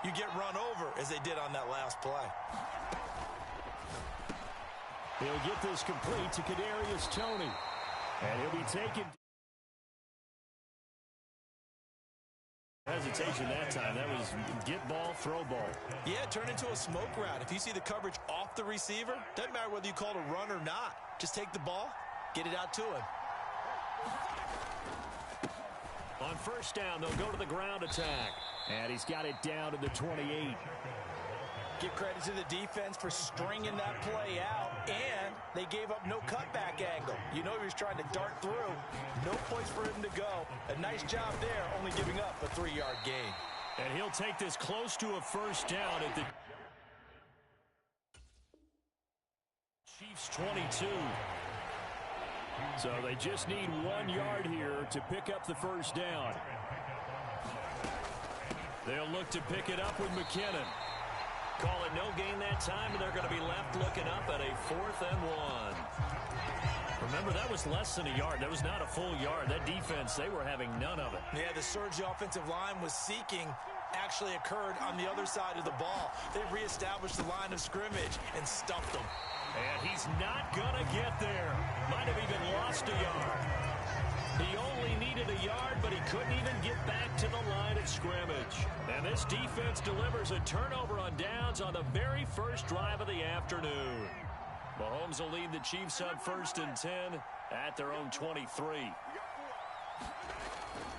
you get run over as they did on that last play. He'll get this complete to Kadarius Toney. And he'll be taken. Hesitation that time. That was get ball, throw ball. Yeah, turn into a smoke route. If you see the coverage off the receiver, doesn't matter whether you call it a run or not. Just take the ball, get it out to him. On first down, they'll go to the ground attack. And he's got it down to the 28. Give credit to the defense for stringing that play out, and they gave up no cutback angle. You know he was trying to dart through. No place for him to go. A nice job there, only giving up a 3-yard gain. And he'll take this close to a first down at the Chiefs 22. So they just need 1 yard here to pick up the first down. They'll look to pick it up with McKinnon. Call it no gain that time, and they're going to be left looking up at a 4th and 1. Remember, that was less than a yard. That was not a full yard. That defense, they were having none of it. Yeah, the surge the offensive line was seeking actually occurred on the other side of the ball. They reestablished the line of scrimmage and stuffed them. And he's not going to get there. Might have even lost a yard. He only needed a yard, but he couldn't even get back to the line of scrimmage. And this defense delivers a turnover on downs on the very first drive of the afternoon. Mahomes will lead the Chiefs up 1st and 10 at their own 23.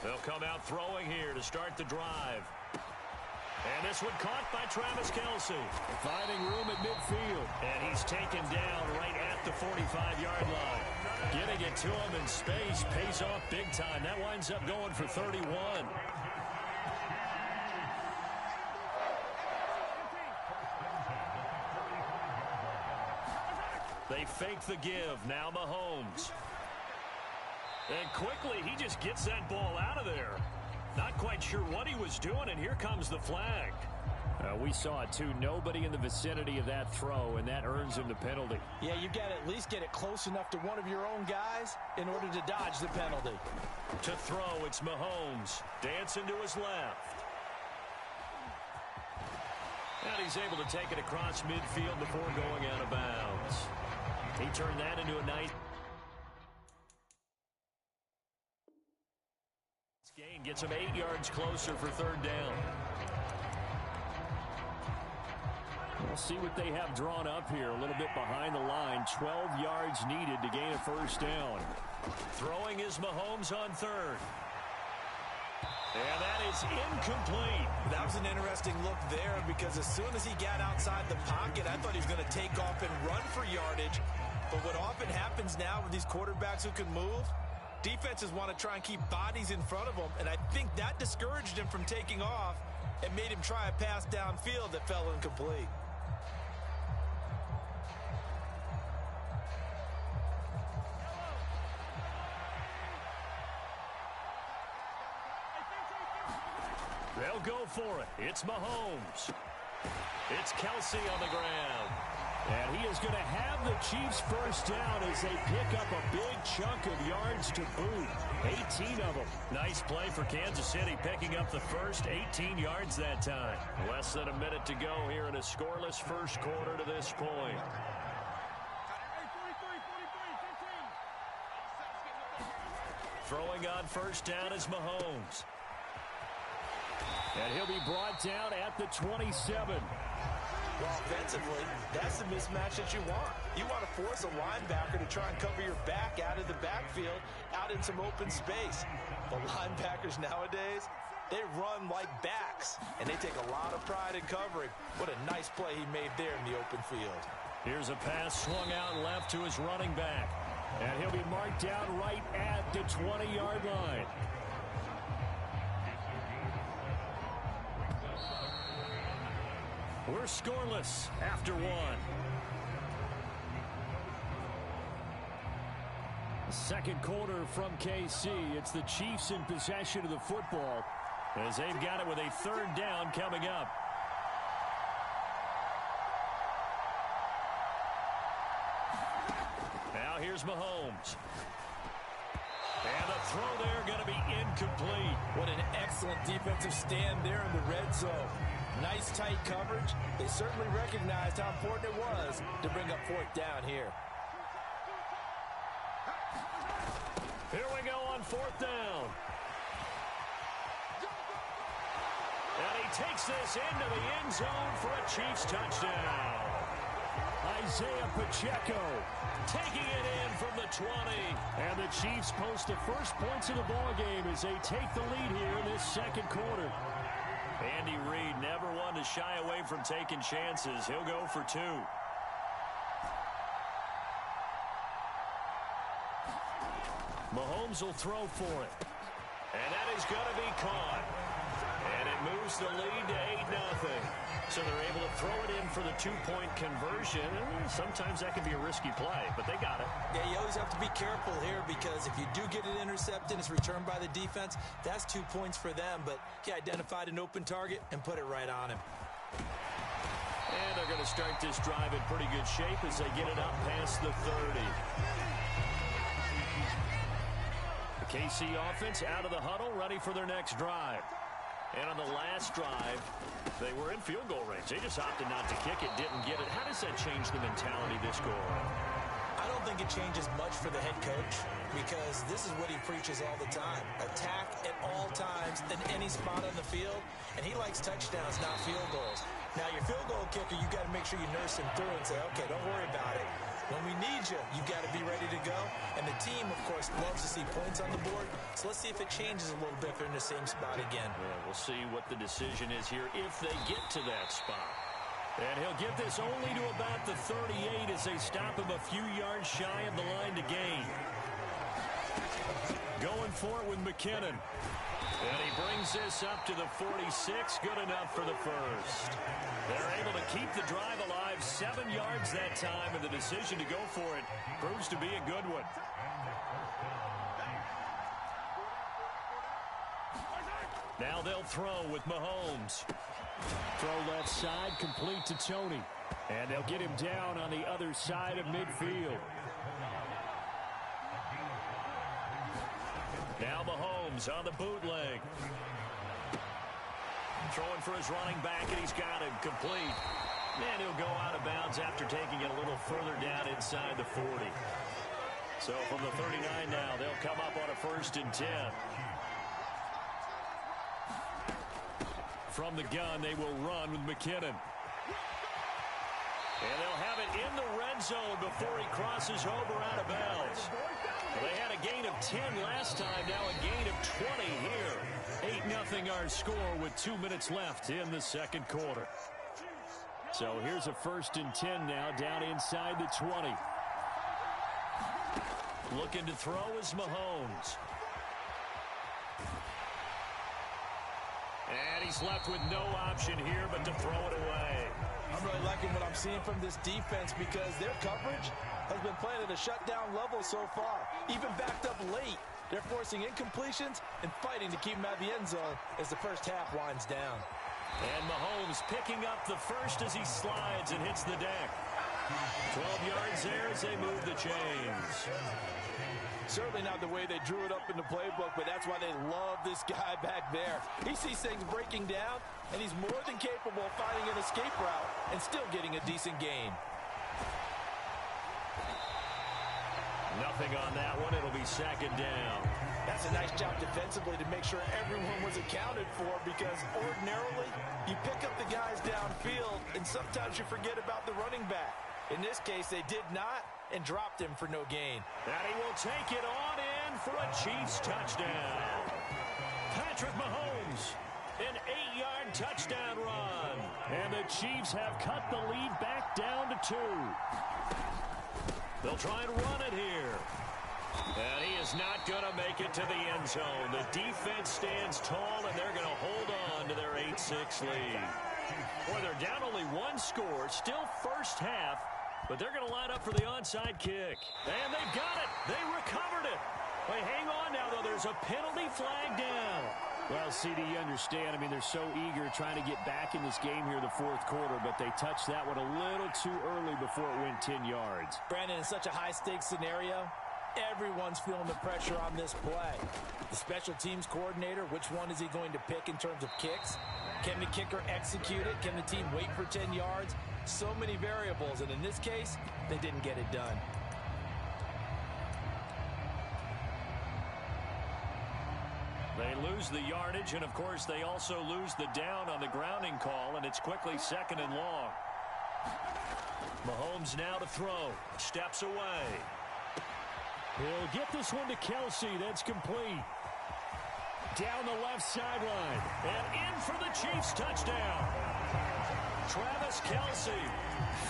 They'll come out throwing here to start the drive. And this one caught by Travis Kelce. Finding room at midfield. And he's taken down right at the 45-yard line. Getting it to him in space pays off big time. That winds up going for 31. They fake the give. Now Mahomes. And quickly, he just gets that ball out of there. Not quite sure what he was doing, and here comes the flag. We saw it, too. Nobody in the vicinity of that throw, and that earns him the penalty. Yeah, you've got to at least get it close enough to one of your own guys in order to dodge the penalty. To throw, it's Mahomes. Dancing to his left. And he's able to take it across midfield before going out of bounds. He turned that into a nice gain. Gets him 8 yards closer for 3rd down. We'll see what they have drawn up here. A little bit behind the line. 12 yards needed to gain a first down. Throwing is Mahomes on 3rd. And that is incomplete. That was an interesting look there because as soon as he got outside the pocket, I thought he was going to take off and run for yardage. But what often happens now with these quarterbacks who can move, defenses want to try and keep bodies in front of them, and I think that discouraged him from taking off and made him try a pass downfield that fell incomplete. They'll go for it. It's Mahomes. It's Kelce on the ground. And he is going to have the Chiefs first down as they pick up a big chunk of yards to boot. 18 of them. Nice play for Kansas City, picking up the first 18 yards that time. Less than a minute to go here in a scoreless first quarter to this point. Throwing on first down is Mahomes. And he'll be brought down at the 27. Well, offensively, that's the mismatch that you want. You want to force a linebacker to try and cover your back out of the backfield, out in some open space. The linebackers nowadays, they run like backs, and they take a lot of pride in covering. What a nice play he made there in the open field. Here's a pass swung out left to his running back. And he'll be marked down right at the 20-yard line. We're scoreless after one. Second quarter from KC. It's the Chiefs in possession of the football as they've got it with a 3rd down coming up. Now here's Mahomes. And the throw there going to be incomplete. What an excellent defensive stand there in the red zone. Nice tight coverage. They certainly recognized how important it was to bring up fourth down here. Here we go on fourth down. And he takes this into the end zone for a Chiefs touchdown. Isaiah Pacheco taking it in from the 20. And the Chiefs post the first points of the ballgame as they take the lead here in this second quarter. Andy Reid never one to shy away from taking chances. He'll go for two. Mahomes will throw for it. And that is going to be caught. And it moves the lead to 8-0. So they're able to throw it in for the two-point conversion. Sometimes that can be a risky play, but they got it. Yeah, you always have to be careful here because if you do get it intercepted, it's returned by the defense. That's 2 points for them, but he identified an open target and put it right on him. And they're going to start this drive in pretty good shape as they get it up past the 30. The KC offense out of the huddle, ready for their next drive. And on the last drive, they were in field goal range. They just opted not to kick it, didn't get it. How does that change the mentality this go around? I don't think it changes much for the head coach because this is what he preaches all the time. Attack at all times in any spot on the field. And he likes touchdowns, not field goals. Now, your field goal kicker, you got to make sure you nurse him through and say, okay, don't worry about it. When we need you, you've got to be ready to go. And the team, of course, loves to see points on the board. So let's see if it changes a little bit if they're in the same spot again. Yeah, we'll see what the decision is here if they get to that spot. And he'll get this only to about the 38 as they stop him a few yards shy of the line to gain. Going for it with McKinnon. And he brings this up to the 46. Good enough for the first. They're able to keep the drive alive 7 yards that time, and the decision to go for it proves to be a good one. Now they'll throw with Mahomes. Throw left side, complete to Tony. And they'll get him down on the other side of midfield. Now Mahomes on the bootleg. Throwing for his running back, and he's got him complete. And he'll go out of bounds after taking it a little further down inside the 40. So from the 39 now, they'll come up on a 1st and 10. From the gun, they will run with McKinnon. And they'll have it in the red zone before he crosses over out of bounds. They had a gain of 10 last time, now a gain of 20 here. 8-0 our score with 2 minutes left in the second quarter. So here's a 1st and 10 now down inside the 20. Looking to throw is Mahomes. And he's left with no option here but to throw it away. I'm really liking what I'm seeing from this defense because their coverage has been playing at a shutdown level so far. Even backed up late, they're forcing incompletions and fighting to keep them out of the end zone as the first half winds down. And Mahomes picking up the first as he slides and hits the deck. 12 yards there as they move the chains. Certainly not the way they drew it up in the playbook, but that's why they love this guy back there. He sees things breaking down, and he's more than capable of finding an escape route and still getting a decent gain. Nothing on that one. It'll be 2nd down. That's a nice job defensively to make sure everyone was accounted for because ordinarily you pick up the guys downfield, and sometimes you forget about the running back. In this case, they did not and dropped him for no gain. And he will take it on in for a Chiefs touchdown. Patrick Mahomes, an 8-yard touchdown run. And the Chiefs have cut the lead back down to 2. They'll try and run it here. And he is not going to make it to the end zone. The defense stands tall, and they're going to hold on to their 8-6 lead. Boy, they're down only 1 score, still first half. But they're going to line up for the onside kick. And they've got it. They recovered it. Wait, hang on now, though. There's a penalty flag down. Well, CD, you understand. I mean, they're so eager trying to get back in this game here the 4th quarter, but they touched that one a little too early before it went 10 yards. Brandon, in such a high-stakes scenario, everyone's feeling the pressure on this play. The special teams coordinator, which one is he going to pick in terms of kicks? Can the kicker execute it? Can the team wait for 10 yards? So many variables, and in this case, they didn't get it done. They lose the yardage, and of course they also lose the down on the grounding call, and it's quickly 2nd and long. Mahomes now to throw. Steps away. He'll get this one to Kelsey. That's complete. Down the left sideline. And in for the Chiefs touchdown. Travis Kelsey,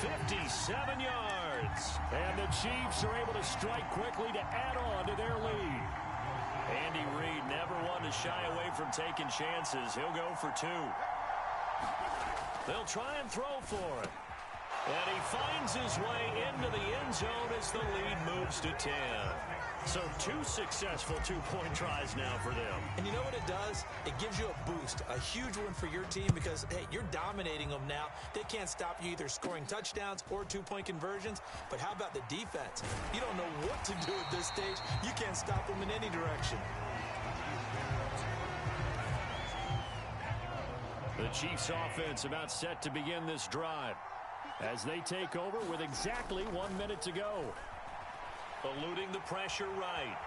57 yards. And the Chiefs are able to strike quickly to add on to their lead. Andy Reid never one to shy away from taking chances. He'll go for 2. They'll try and throw for it. And he finds his way into the end zone as the lead moves to 10. So 2 successful two-point tries now for them. And you know what it does? It gives you a boost, a huge one for your team because, hey, you're dominating them now. They can't stop you either scoring touchdowns or two-point conversions. But how about the defense? You don't know what to do at this stage. You can't stop them in any direction. The Chiefs offense about set to begin this drive as they take over with exactly 1 minute to go. Eluding the pressure right.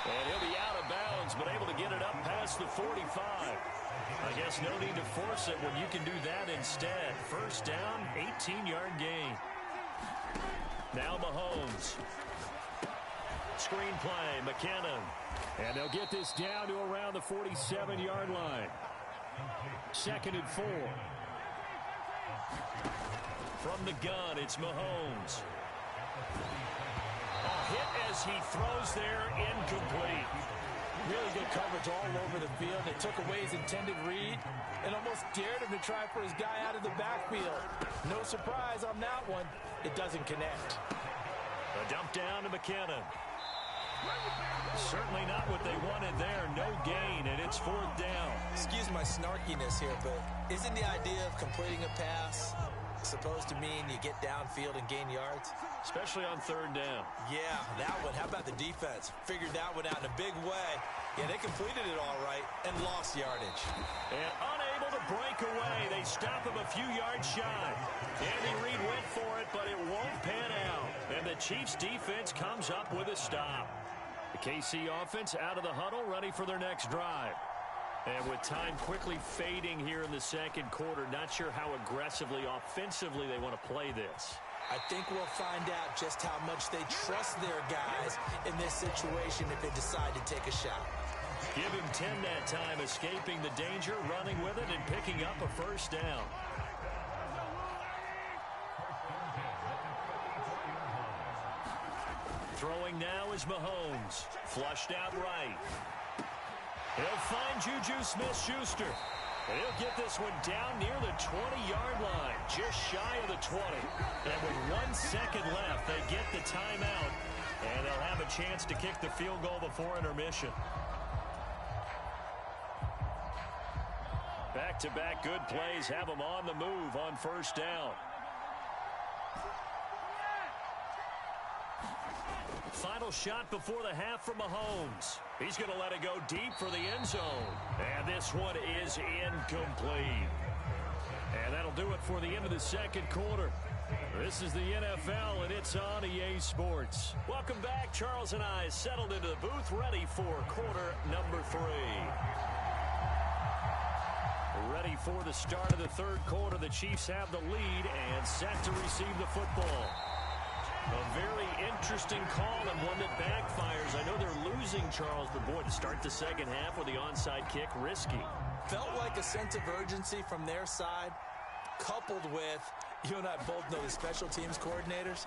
And he'll be out of bounds, but able to get it up past the 45. I guess no need to force it when you can do that instead. First down, 18-yard gain. Now Mahomes. Screen play, McKinnon. And they'll get this down to around the 47-yard line. 2nd and 4. From the gun, it's Mahomes. A hit as he throws there, incomplete. Really good coverage all over the field. They took away his intended read and almost dared him to try for his guy out of the backfield. No surprise on that one. It doesn't connect. A dump down to McKinnon. Certainly not what they wanted there. No gain, and it's 4th down. Excuse my snarkiness here, but isn't the idea of completing a pass supposed to mean you get downfield and gain yards? Especially on 3rd down. Yeah, that one. How about the defense? Figured that one out in a big way. Yeah, they completed it all right and lost yardage. And unable to break away. They stop him a few yards shy. Andy Reid went for it, but it won't pan out. And the Chiefs defense comes up with a stop. The KC offense out of the huddle, ready for their next drive. And with time quickly fading here in the 2nd quarter, not sure how aggressively, offensively they want to play this. I think we'll find out just how much they trust their guys in this situation if they decide to take a shot. Give him 10 that time, escaping the danger, running with it, and picking up a first down. Throwing now is Mahomes. Flushed out right. He'll find Juju Smith-Schuster. And he'll get this one down near the 20-yard line, just shy of the 20. And with 1 second left, they get the timeout, and they'll have a chance to kick the field goal before intermission. Back-to-back good plays have them on the move on 1st down. Final shot before the half from Mahomes. He's going to let it go deep for the end zone. And this one is incomplete. And that'll do it for the end of the 2nd quarter. This is the NFL, and it's on EA Sports. Welcome back. Charles and I settled into the booth, ready for quarter number 3. Ready for the start of the 3rd quarter. The Chiefs have the lead and set to receive the football. A very interesting call and one that backfires. I know they're losing, Charles, but boy, to start the 2nd half with the onside kick, risky. Felt like a sense of urgency from their side, coupled with, you and I both know the special teams coordinators.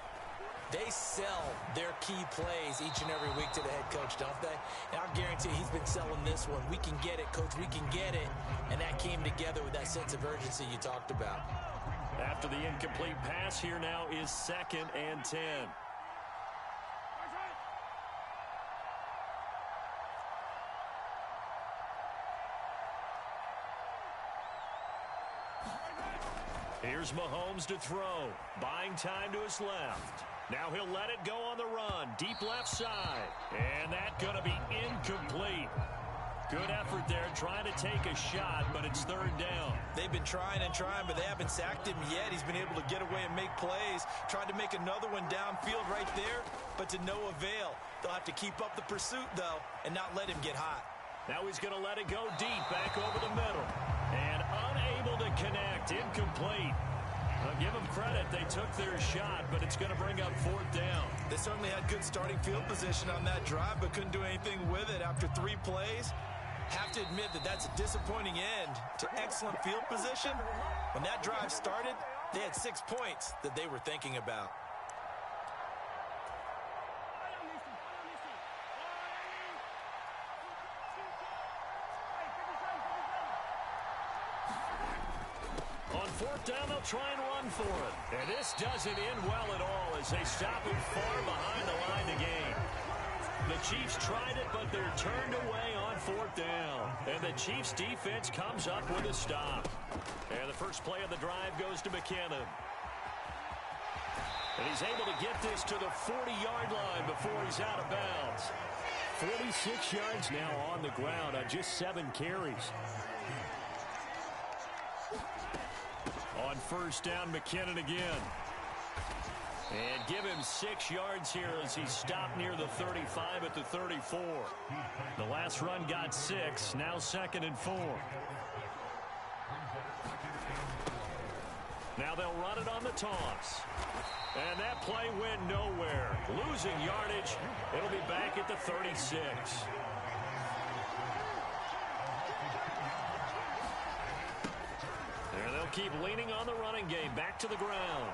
They sell their key plays each and every week to the head coach, don't they? And I'll guarantee he's been selling this one. We can get it, coach, we can get it. And that came together with that sense of urgency you talked about. After the incomplete pass, here now is 2nd and 10. Here's Mahomes to throw. Buying time to his left. Now he'll let it go on the run. Deep left side. And that's going to be incomplete. Good effort there, trying to take a shot, but it's third down. They've been trying and trying, but they haven't sacked him yet. He's been able to get away and make plays. Tried to make another one downfield right there, but to no avail. They'll have to keep up the pursuit, though, and not let him get hot. Now he's going to let it go deep, back over the middle. And unable to connect, incomplete. I'll give them credit. They took their shot, but it's going to bring up fourth down. They certainly had good starting field position on that drive, but couldn't do anything with it after 3 plays. Have to admit that that's a disappointing end to excellent field position. When that drive started, they had 6 points that they were thinking about. On fourth down, they'll try and run for it. And this doesn't end well at all as they stop him far behind the line to gain. The Chiefs tried it, but they're turned away on fourth down. And the Chiefs defense comes up with a stop. And the first play of the drive goes to McKinnon. And he's able to get this to the 40-yard line before he's out of bounds. 46 yards now on the ground on just 7 carries. On first down, McKinnon again. And give him 6 yards here as he stopped near the 35 at the 34. The last run got 6, now 2nd and 4. Now they'll run it on the toss. And that play went nowhere. Losing yardage. It'll be back at the 36. There they'll keep leaning on the running game. Back to the ground.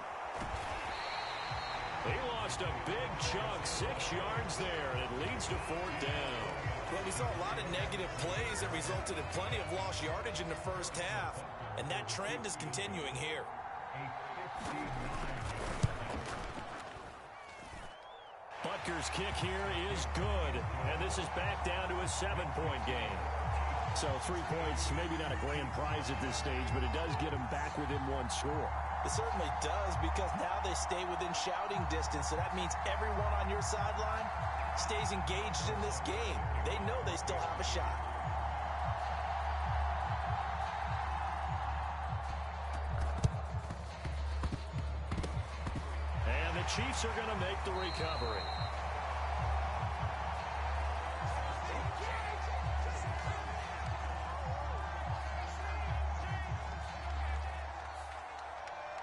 He lost a big chunk, 6 yards there, and it leads to fourth down. Well, we saw a lot of negative plays that resulted in plenty of lost yardage in the first half, and that trend is continuing here. Butker's kick here is good, and this is back down to a 7-point game. So 3 points, maybe not a grand prize at this stage, but it does get them back within 1 score. It certainly does, because now they stay within shouting distance, so that means everyone on your sideline stays engaged in this game. They know they still have a shot. And the Chiefs are going to make the recovery.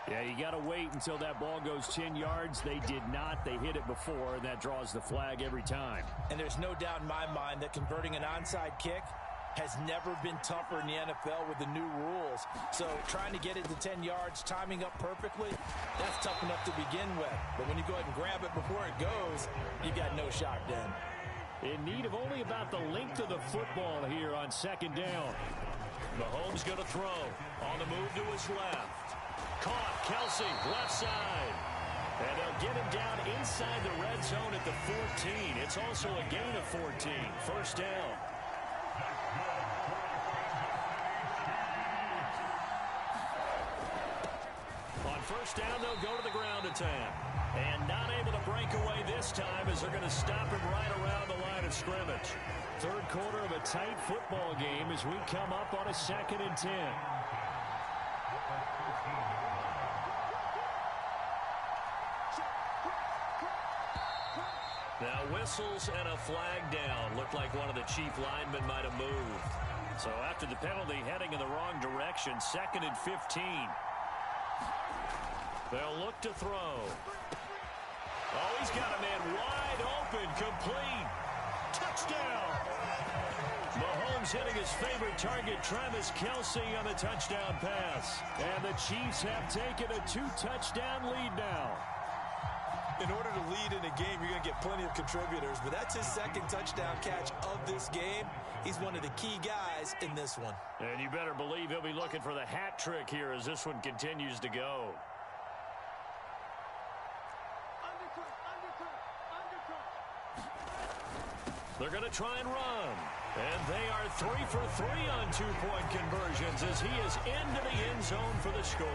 Yeah, you got to wait until that ball goes 10 yards. They did not. They hit it before, and that draws the flag every time. And there's no doubt in my mind that converting an onside kick has never been tougher in the NFL with the new rules. So trying to get it to 10 yards, timing up perfectly, that's tough enough to begin with. But when you go ahead and grab it before it goes, you've got no shot then. In need of only about the length of the football here on 2nd down. Mahomes going to throw. On the move to his left. Caught, Kelsey, left side. And they'll get him down inside the red zone at the 14. It's also a gain of 14. First down. On first down, they'll go to the ground attack. And not able to break away this time as they're going to stop him right around the line of scrimmage. Third quarter of a tight football game as we come up on a 2nd and 10. Now whistles and a flag down. Looked like one of the Chief linemen might have moved. So after the penalty, heading in the wrong direction, 2nd and 15. They'll look to throw. Oh, he's got a man wide open, complete. Touchdown. Mahomes hitting his favorite target, Travis Kelsey, on the touchdown pass. And the Chiefs have taken a 2-touchdown lead now. In order to lead in a game, you're going to get plenty of contributors, but that's his 2nd touchdown catch of this game. He's one of the key guys in this one. And you better believe he'll be looking for the hat trick here as this one continues to go. They're going to try and run. And they are 3 for 3 on 2-point conversions as he is into the end zone for the score.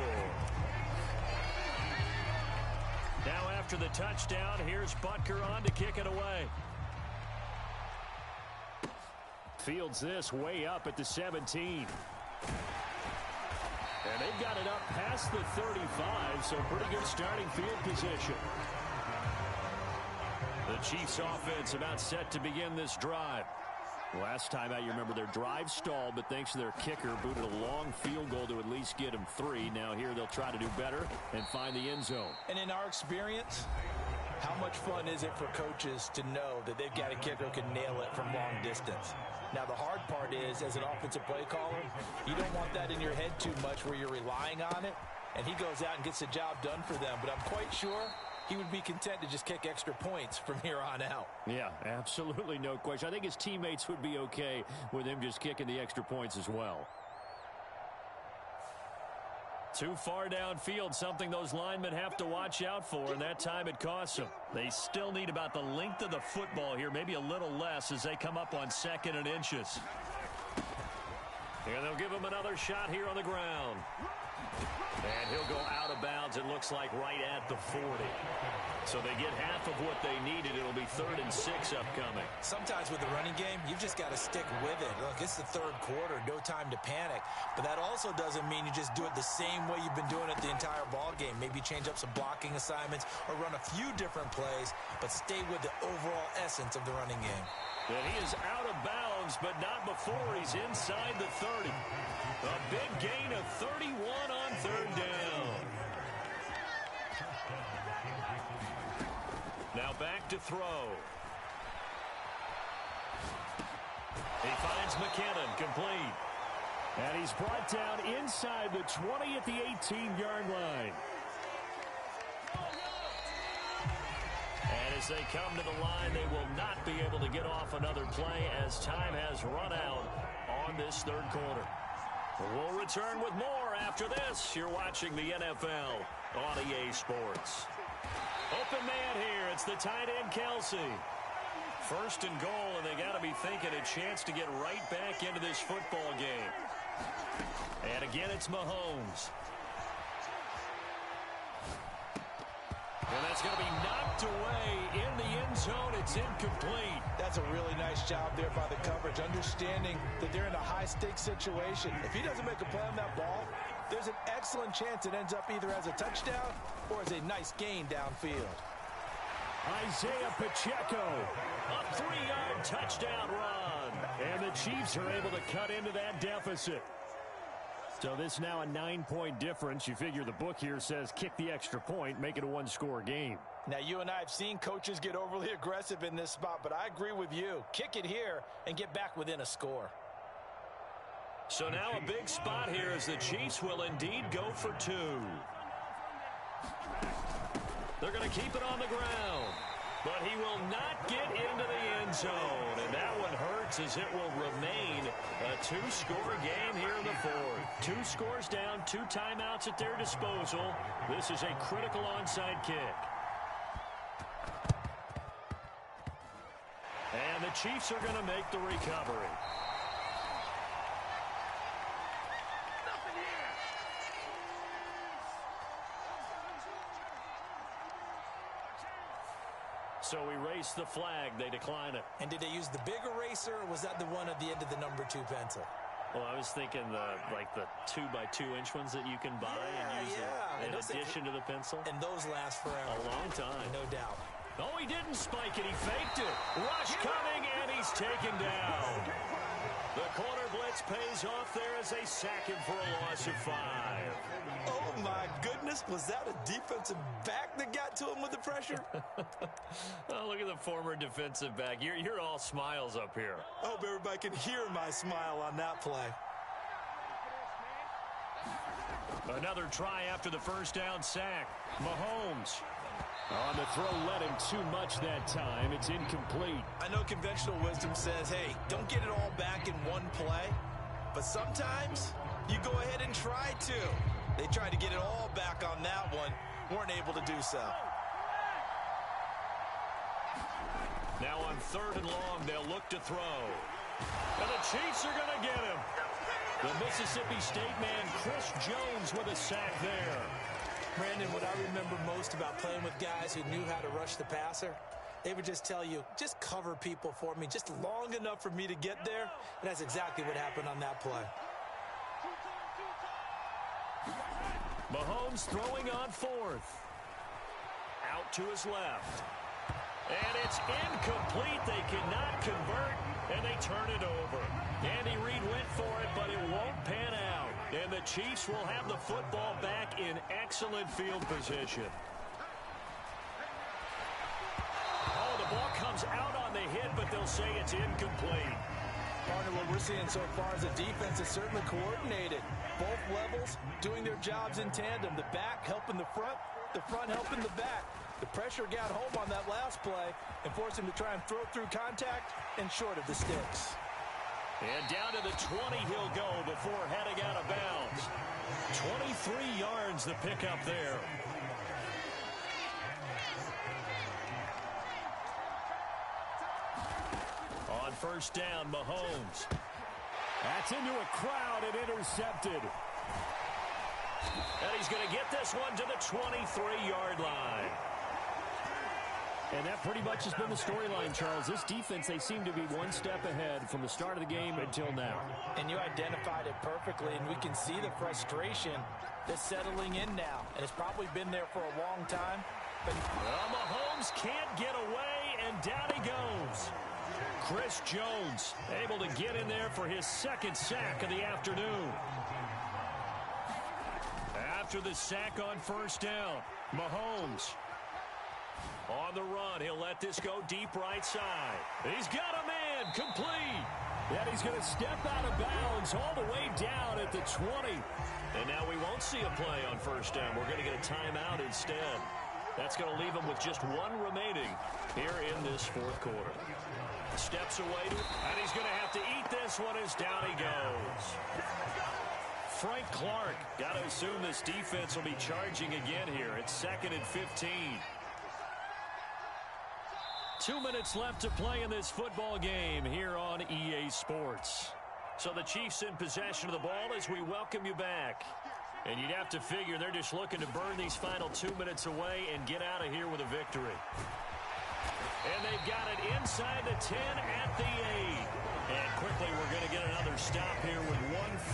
Now after the touchdown, here's Butker on to kick it away. Fields this way up at the 17. And they've got it up past the 35, so pretty good starting field position. The Chiefs offense about set to begin this drive. Last time out, you remember their drive stalled, but thanks to their kicker, booted a long field goal to at least get them 3. Now here they'll try to do better and find the end zone. And in our experience, how much fun is it for coaches to know that they've got a kicker who can nail it from long distance? Now, the hard part is, as an offensive play caller, you don't want that in your head too much where you're relying on it, and he goes out and gets the job done for them. But I'm quite sure he would be content to just kick extra points from here on out. Yeah, absolutely no question. I think his teammates would be okay with him just kicking the extra points as well. Too far downfield, something those linemen have to watch out for, and that time it costs them. They still need about the length of the football here, maybe a little less as they come up on 2nd and inches. And they'll give him another shot here on the ground. And he'll go out of bounds, it looks like, right at the 40. So they get half of what they needed. It'll be 3rd and 6 upcoming. Sometimes with the running game, you've just got to stick with it. Look, it's the 3rd quarter, no time to panic. But that also doesn't mean you just do it the same way you've been doing it the entire ball game. Maybe change up some blocking assignments or run a few different plays, but stay with the overall essence of the running game. And he is out of bounds, but not before he's inside the 30. A big gain of 31 on 3rd down. Now back to throw. He finds McKinnon, complete. And he's brought down inside the 20 at the 18-yard line. And as they come to the line, they will not be able to get off another play as time has run out on this 3rd quarter. We'll return with more after this. You're watching the NFL on EA Sports. Open man here. It's the tight end, Kelsey. 1st and goal, and they got to be thinking a chance to get right back into this football game. And again, it's Mahomes. And that's going to be knocked away in the end zone. It's incomplete. That's a really nice job there by the coverage, understanding that they're in a high-stakes situation. If he doesn't make a play on that ball, there's an excellent chance it ends up either as a touchdown or as a nice gain downfield. Isaiah Pacheco, a 3-yard touchdown run. And the Chiefs are able to cut into that deficit. So this now a 9-point difference. You figure the book here says kick the extra point, make it a 1-score game. Now, you and I have seen coaches get overly aggressive in this spot, but I agree with you. Kick it here and get back within a score. So now a big spot here as the Chiefs will indeed go for 2. They're going to keep it on the ground. But he will not get into the end zone. And that one hurts as it will remain a 2-score game here in the 4th. 2 scores down, 2 timeouts at their disposal. This is a critical onside kick. And the Chiefs are going to make the recovery. So erase the flag. They decline it. And did they use the big eraser, or was that the one at the end of the number 2 pencil? Well, I was thinking like the 2x2-inch ones that you can buy and use in addition to the pencil. And those last forever. A long time. No doubt. Oh, he didn't spike it. He faked it. Rush coming, and he's taken down. The corner blitz pays off there as they sack him for a loss of 5. Oh, my goodness. Was that a defensive back that got to him with the pressure? Oh, look at the former defensive back. You're all smiles up here. I hope everybody can hear my smile on that play. Another try after the first down sack. Mahomes. On the throw, led him too much that time. It's incomplete. I know conventional wisdom says, hey, don't get it all back in one play. But sometimes you go ahead and try to. They tried to get it all back on that one. Weren't able to do so. Now on 3rd and long, they'll look to throw. And the Chiefs are going to get him. The Mississippi State man, Chris Jones, with a sack there. Brandon, what I remember most about playing with guys who knew how to rush the passer They would just tell you, just cover people for me, just long enough for me to get there. And that's exactly what happened on that play. Mahomes throwing on fourth. Out to his left. And it's incomplete. They cannot convert, and they turn it over. Andy Reid went for it, but it won't pan out. And the Chiefs will have the football back in excellent field position. Oh, the ball comes out on the hit, but they'll say it's incomplete. Partner, what we're seeing so far is the defense is certainly coordinated. Both levels doing their jobs in tandem. The back helping the front helping the back. The pressure got home on that last play and forced him to try and throw through contact and short of the sticks. And down to the 20 he'll go before heading out of bounds. 23 yards the pickup there. On first down, Mahomes. That's into a crowd and intercepted. And he's going to get this one to the 23-yard line. And that pretty much has been the storyline, Charles. This defense, they seem to be one step ahead from the start of the game until now. And you identified it perfectly, and we can see the frustration that's settling in now. And it's probably been there for a long time. But Mahomes can't get away, and down he goes. Chris Jones able to get in there for his second sack of the afternoon. After the sack on first down, Mahomes on the run. He'll let this go deep right side. He's got a man complete. And he's going to step out of bounds all the way down at the 20. And now we won't see a play on first down. We're going to get a timeout instead. That's going to leave him with just one remaining here in this fourth quarter. Steps away, and he's going to have to eat this one as down he goes. Frank Clark, got to assume this defense will be charging again here. It's 2nd and 15. 2 minutes left to play in this football game here on EA Sports. So the Chiefs in possession of the ball as we welcome you back. And you'd have to figure they're just looking to burn these final 2 minutes away and get out of here with a victory. And they've got it inside the 10 at the 8. And quickly we're going to get another stop here with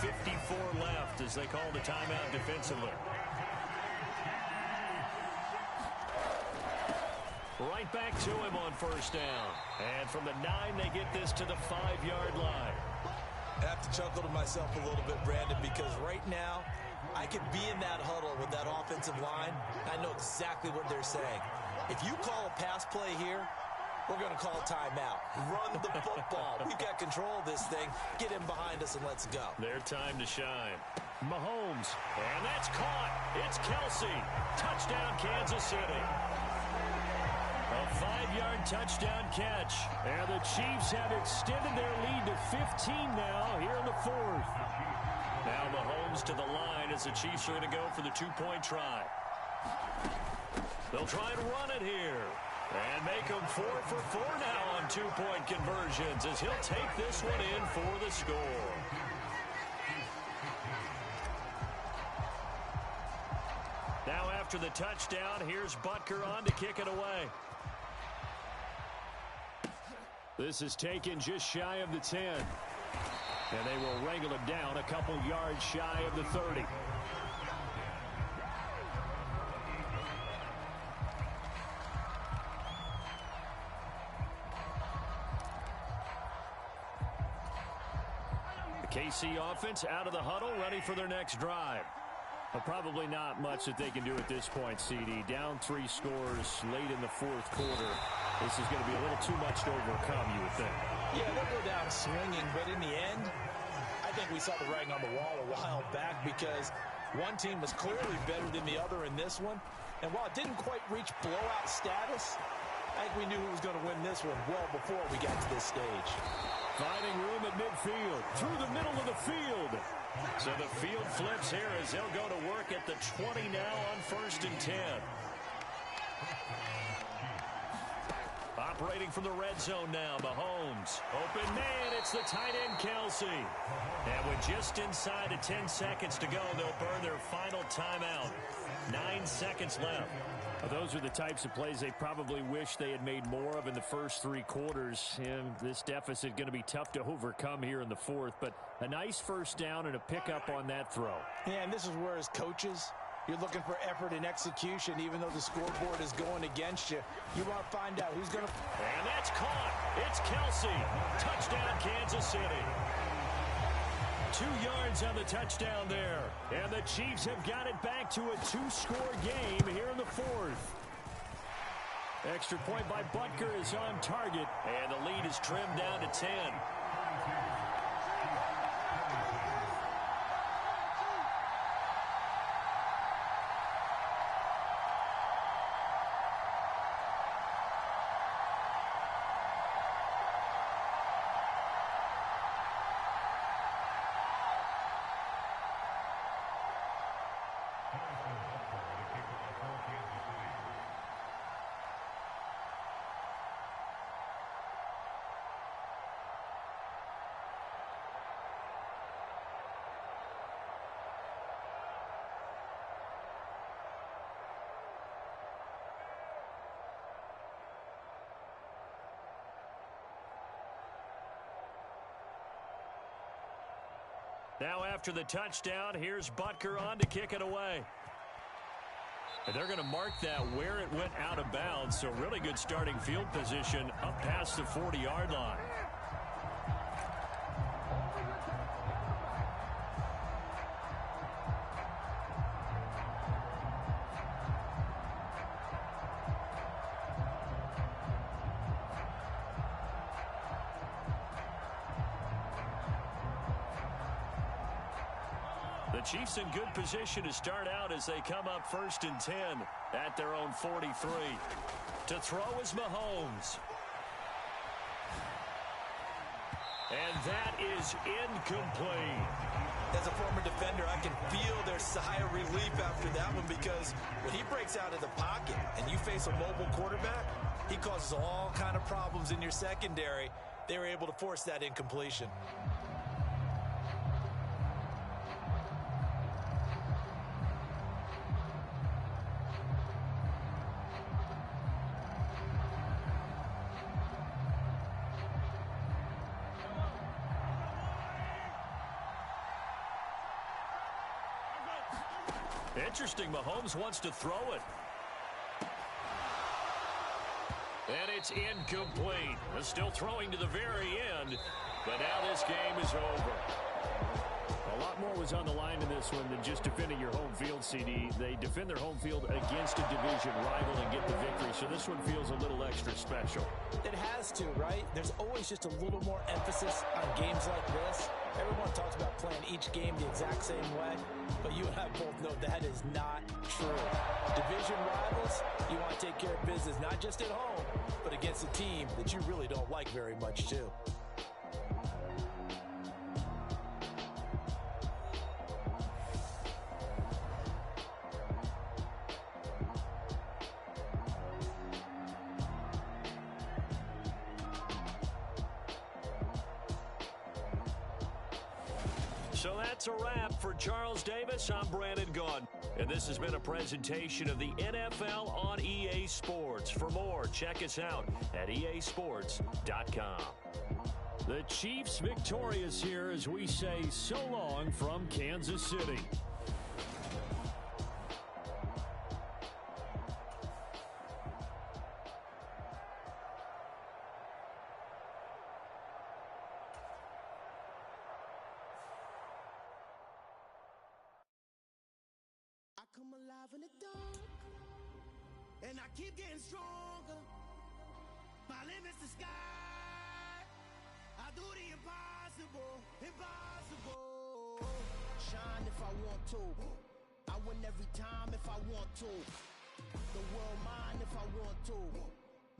1:54 left as they call the timeout defensively. Right back to him on first down. And from the 9, they get this to the 5-yard line. I have to chuckle to myself a little bit, Brandon, because right now I could be in that huddle with that offensive line. I know exactly what they're saying. If you call a pass play here, we're going to call a timeout. Run the football. We've got control of this thing. Get him behind us and let's go. Their time to shine. Mahomes. And that's caught. It's Kelsey. Touchdown, Kansas City. A 5-yard touchdown catch. And the Chiefs have extended their lead to 15 now here in the fourth. Now Mahomes to the line as the Chiefs are going to go for the 2-point try. They'll try and run it here. And make them 4 for 4 now on 2-point conversions as he'll take this one in for the score. Now after the touchdown, here's Butker on to kick it away. This is taken just shy of the 10. And they will wrangle him down a couple yards shy of the 30. KC offense out of the huddle, ready for their next drive. Well, probably not much that they can do at this point, CD. Down 3 scores late in the fourth quarter. This is going to be a little too much to overcome, you would think. Yeah, they'll go down swinging, but in the end, I think we saw the writing on the wall a while back because one team was clearly better than the other in this one. And while it didn't quite reach blowout status, I think we knew who was going to win this one well before we got to this stage. Finding room at midfield, through the middle of the field. So the field flips here as they'll go to work at the 20 now on 1st and 10. Operating from the red zone now, Mahomes. Open man, it's the tight end, Kelsey. And with just inside of 10 seconds to go, they'll burn their final timeout. 9 seconds left. Well, those are the types of plays they probably wish they had made more of in the first 3 quarters. And this deficit going to be tough to overcome here in the fourth. But a nice first down and a pickup on that throw. Yeah, and this is where, as coaches, you're looking for effort and execution. Even though the scoreboard is going against you, you want to find out who's going to... And that's caught. It's Kelsey. Touchdown, Kansas City. 2 yards on the touchdown there. And the Chiefs have got it back to a 2-score game here in the fourth. Extra point by Butker is on target. And the lead is trimmed down to 10. Now after the touchdown, here's Butker on to kick it away. And they're going to mark that where it went out of bounds. So really good starting field position up past the 40-yard line. The Chiefs in good position to start out as they come up 1st and 10 at their own 43. To throw is Mahomes. And that is incomplete. As a former defender, I can feel their sigh of relief after that one, because when he breaks out of the pocket and you face a mobile quarterback, he causes all kind of problems in your secondary. They were able to force that incompletion. Interesting, Mahomes wants to throw it. And it's incomplete. They're still throwing to the very end, but now this game is over. A lot more was on the line in this one than just defending your home field, CD. They defend their home field against a division rival and get the victory, so this one feels a little extra special. It has to, right? There's always just a little more emphasis on games like this. Everyone talks about playing each game the exact same way, but you and I both know that is not true. Division rivals, you want to take care of business, not just at home, but against a team that you really don't like very much, too. So that's a wrap for Charles Davis. I'm Brandon Gaudin. And this has been a presentation of the NFL on EA Sports. For more, check us out at easports.com. The Chiefs victorious here as we say so long from Kansas City. Come alive in the dark, and I keep getting stronger. My limit's the sky. I do the impossible, impossible. Shine if I want to. I win every time if I want to. The world mine if I want to.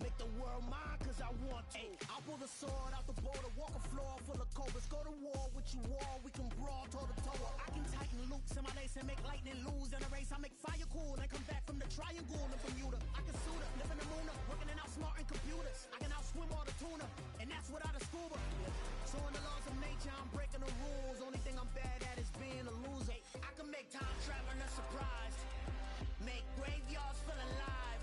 Make the world mine cause I want to. I'll pull the sword out the border, walk a floor full of cobras. Go to war with you all, we can brawl toe to toe. I can tighten loops in my lace and make lightning lose in a race. I make fire cool and come back from the triangle in Bermuda. I can suit up, live in the moon up, working and outsmarting computers. I can outswim all the tuna, and that's without a scuba. So in the laws of nature, I'm breaking the rules. Only thing I'm bad at is being a loser. I can make time traveling a surprise, make graveyards feel alive.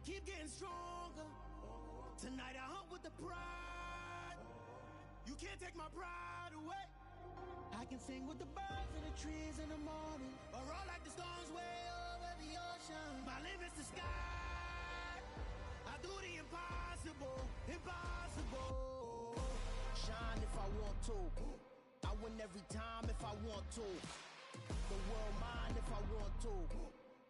keep getting stronger. Tonight I hunt with the pride. You can't take my pride away. I can sing with the birds and the trees in the morning, or roll like the storms way over the ocean. My limit's the sky. I do the impossible, impossible. Shine if I want to. I win every time if I want to. The world mine if I want to.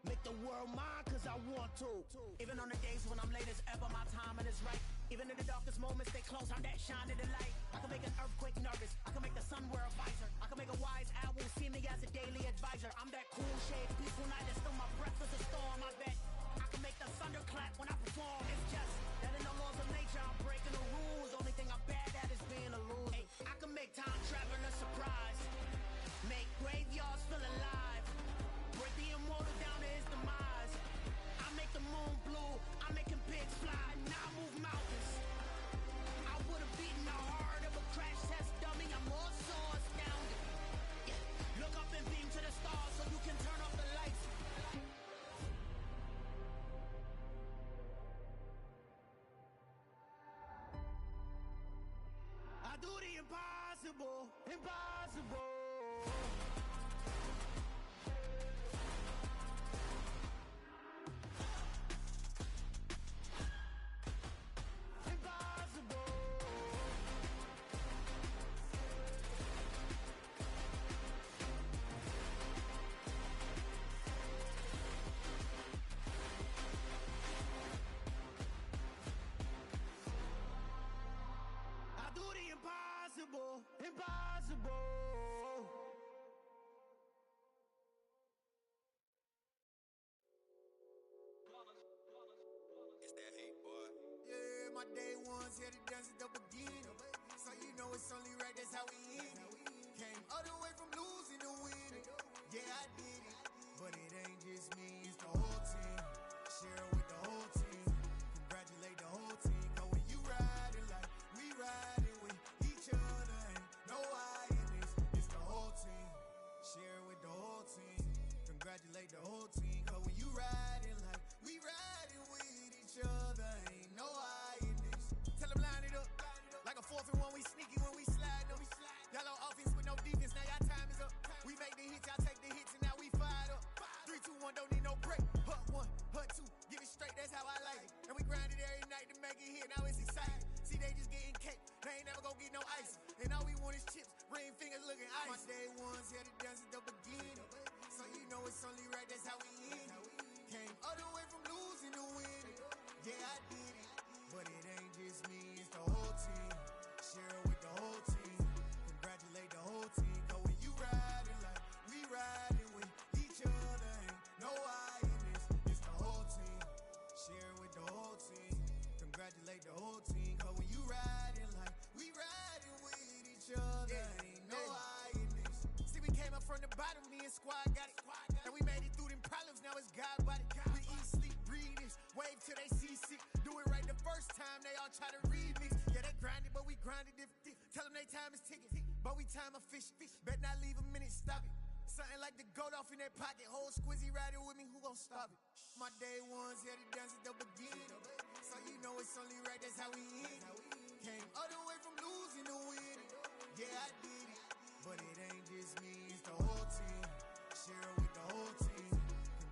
Make the world mine cause I want to. Even on the days when I'm late as ever, my timing is right. Even in the darkest moments, stay close, I'm that shining the light. I can make an earthquake nervous, I can make the sun wear a visor. I can make a wise owl see me as a daily advisor. I'm that cool shade, peaceful night, and still my breath is a storm, I bet. I can make the thunder clap when I perform. It's just that in the laws of nature, I'm breaking the rules. Only thing I'm bad at is being a loser. Hey, I can make time travel a surprise. Make graveyards feel alive. Break the immortal down to his demise. I make the moon blue, I'm making pigs fly. Now I move mountains. I would've beaten the heart of a crash test dummy. I'm more so astounded. Yeah. Look up and beam to the stars so you can turn off the lights. I do the impossible, impossible. Impossible, impossible. It's that hate, boy. Yeah, my day one's here to dance at the beginning. So you know it's only right, that's how we end it. Came all the way from losing to winning. Yeah, I did it. But it ain't just me, it's the whole team. Share it with the whole team. Congratulate the whole team. Cause when you riding like we riding with each other, ain't no I in this. It's the whole team. Share it with the whole team. Congratulate the whole team. Cause when you riding like we riding with each other, ain't no I in this. Tell them line it up. Like a 4th and 1, we sneaky when we slide them. Y'all on offense with no defense, now y'all time is up. We make the hits, y'all take the hits, and now we fired up. 3, 2, 1, don't need no break. Hut 1, hut 2, give it straight, that's how I like it. And we grind it every night to make it hit, now it's exciting. See, they just getting cake, they ain't never gonna get no ice. And all we want is chips, ring fingers looking ice. My day one's here to dance at the beginning. So you know it's only right, that's how we end it. Came all the way from losing to winning. Yeah, I did it. But it ain't just me, it's the whole team. Share it with the whole team. Congratulate the whole team. Cause when you riding like we riding with each other, ain't no I in this. It's the whole team. Share it with the whole team. Congratulate the whole team. Cause when you riding like we riding with each other, ain't no I in this. See, we came up from the bottom, me and squad got it. And we made it through them problems, now it's God body. We eat, sleep, breathe this. Wave till they see sick. Do it right the first time, they all try to remix. Yeah, they grind it, but we grind it different. Tell them they time is ticking, but we time a fish. Bet not leave a minute, stop it. Something like the goat off in their pocket. Whole squizzy riding with me, who gon' stop it? My day one's here to dance at the beginning. So you know it's only right, that's how we end it. Came all the way from losing to winning. Yeah, I did it. But it ain't just me, it's the whole team. Share it with the whole team.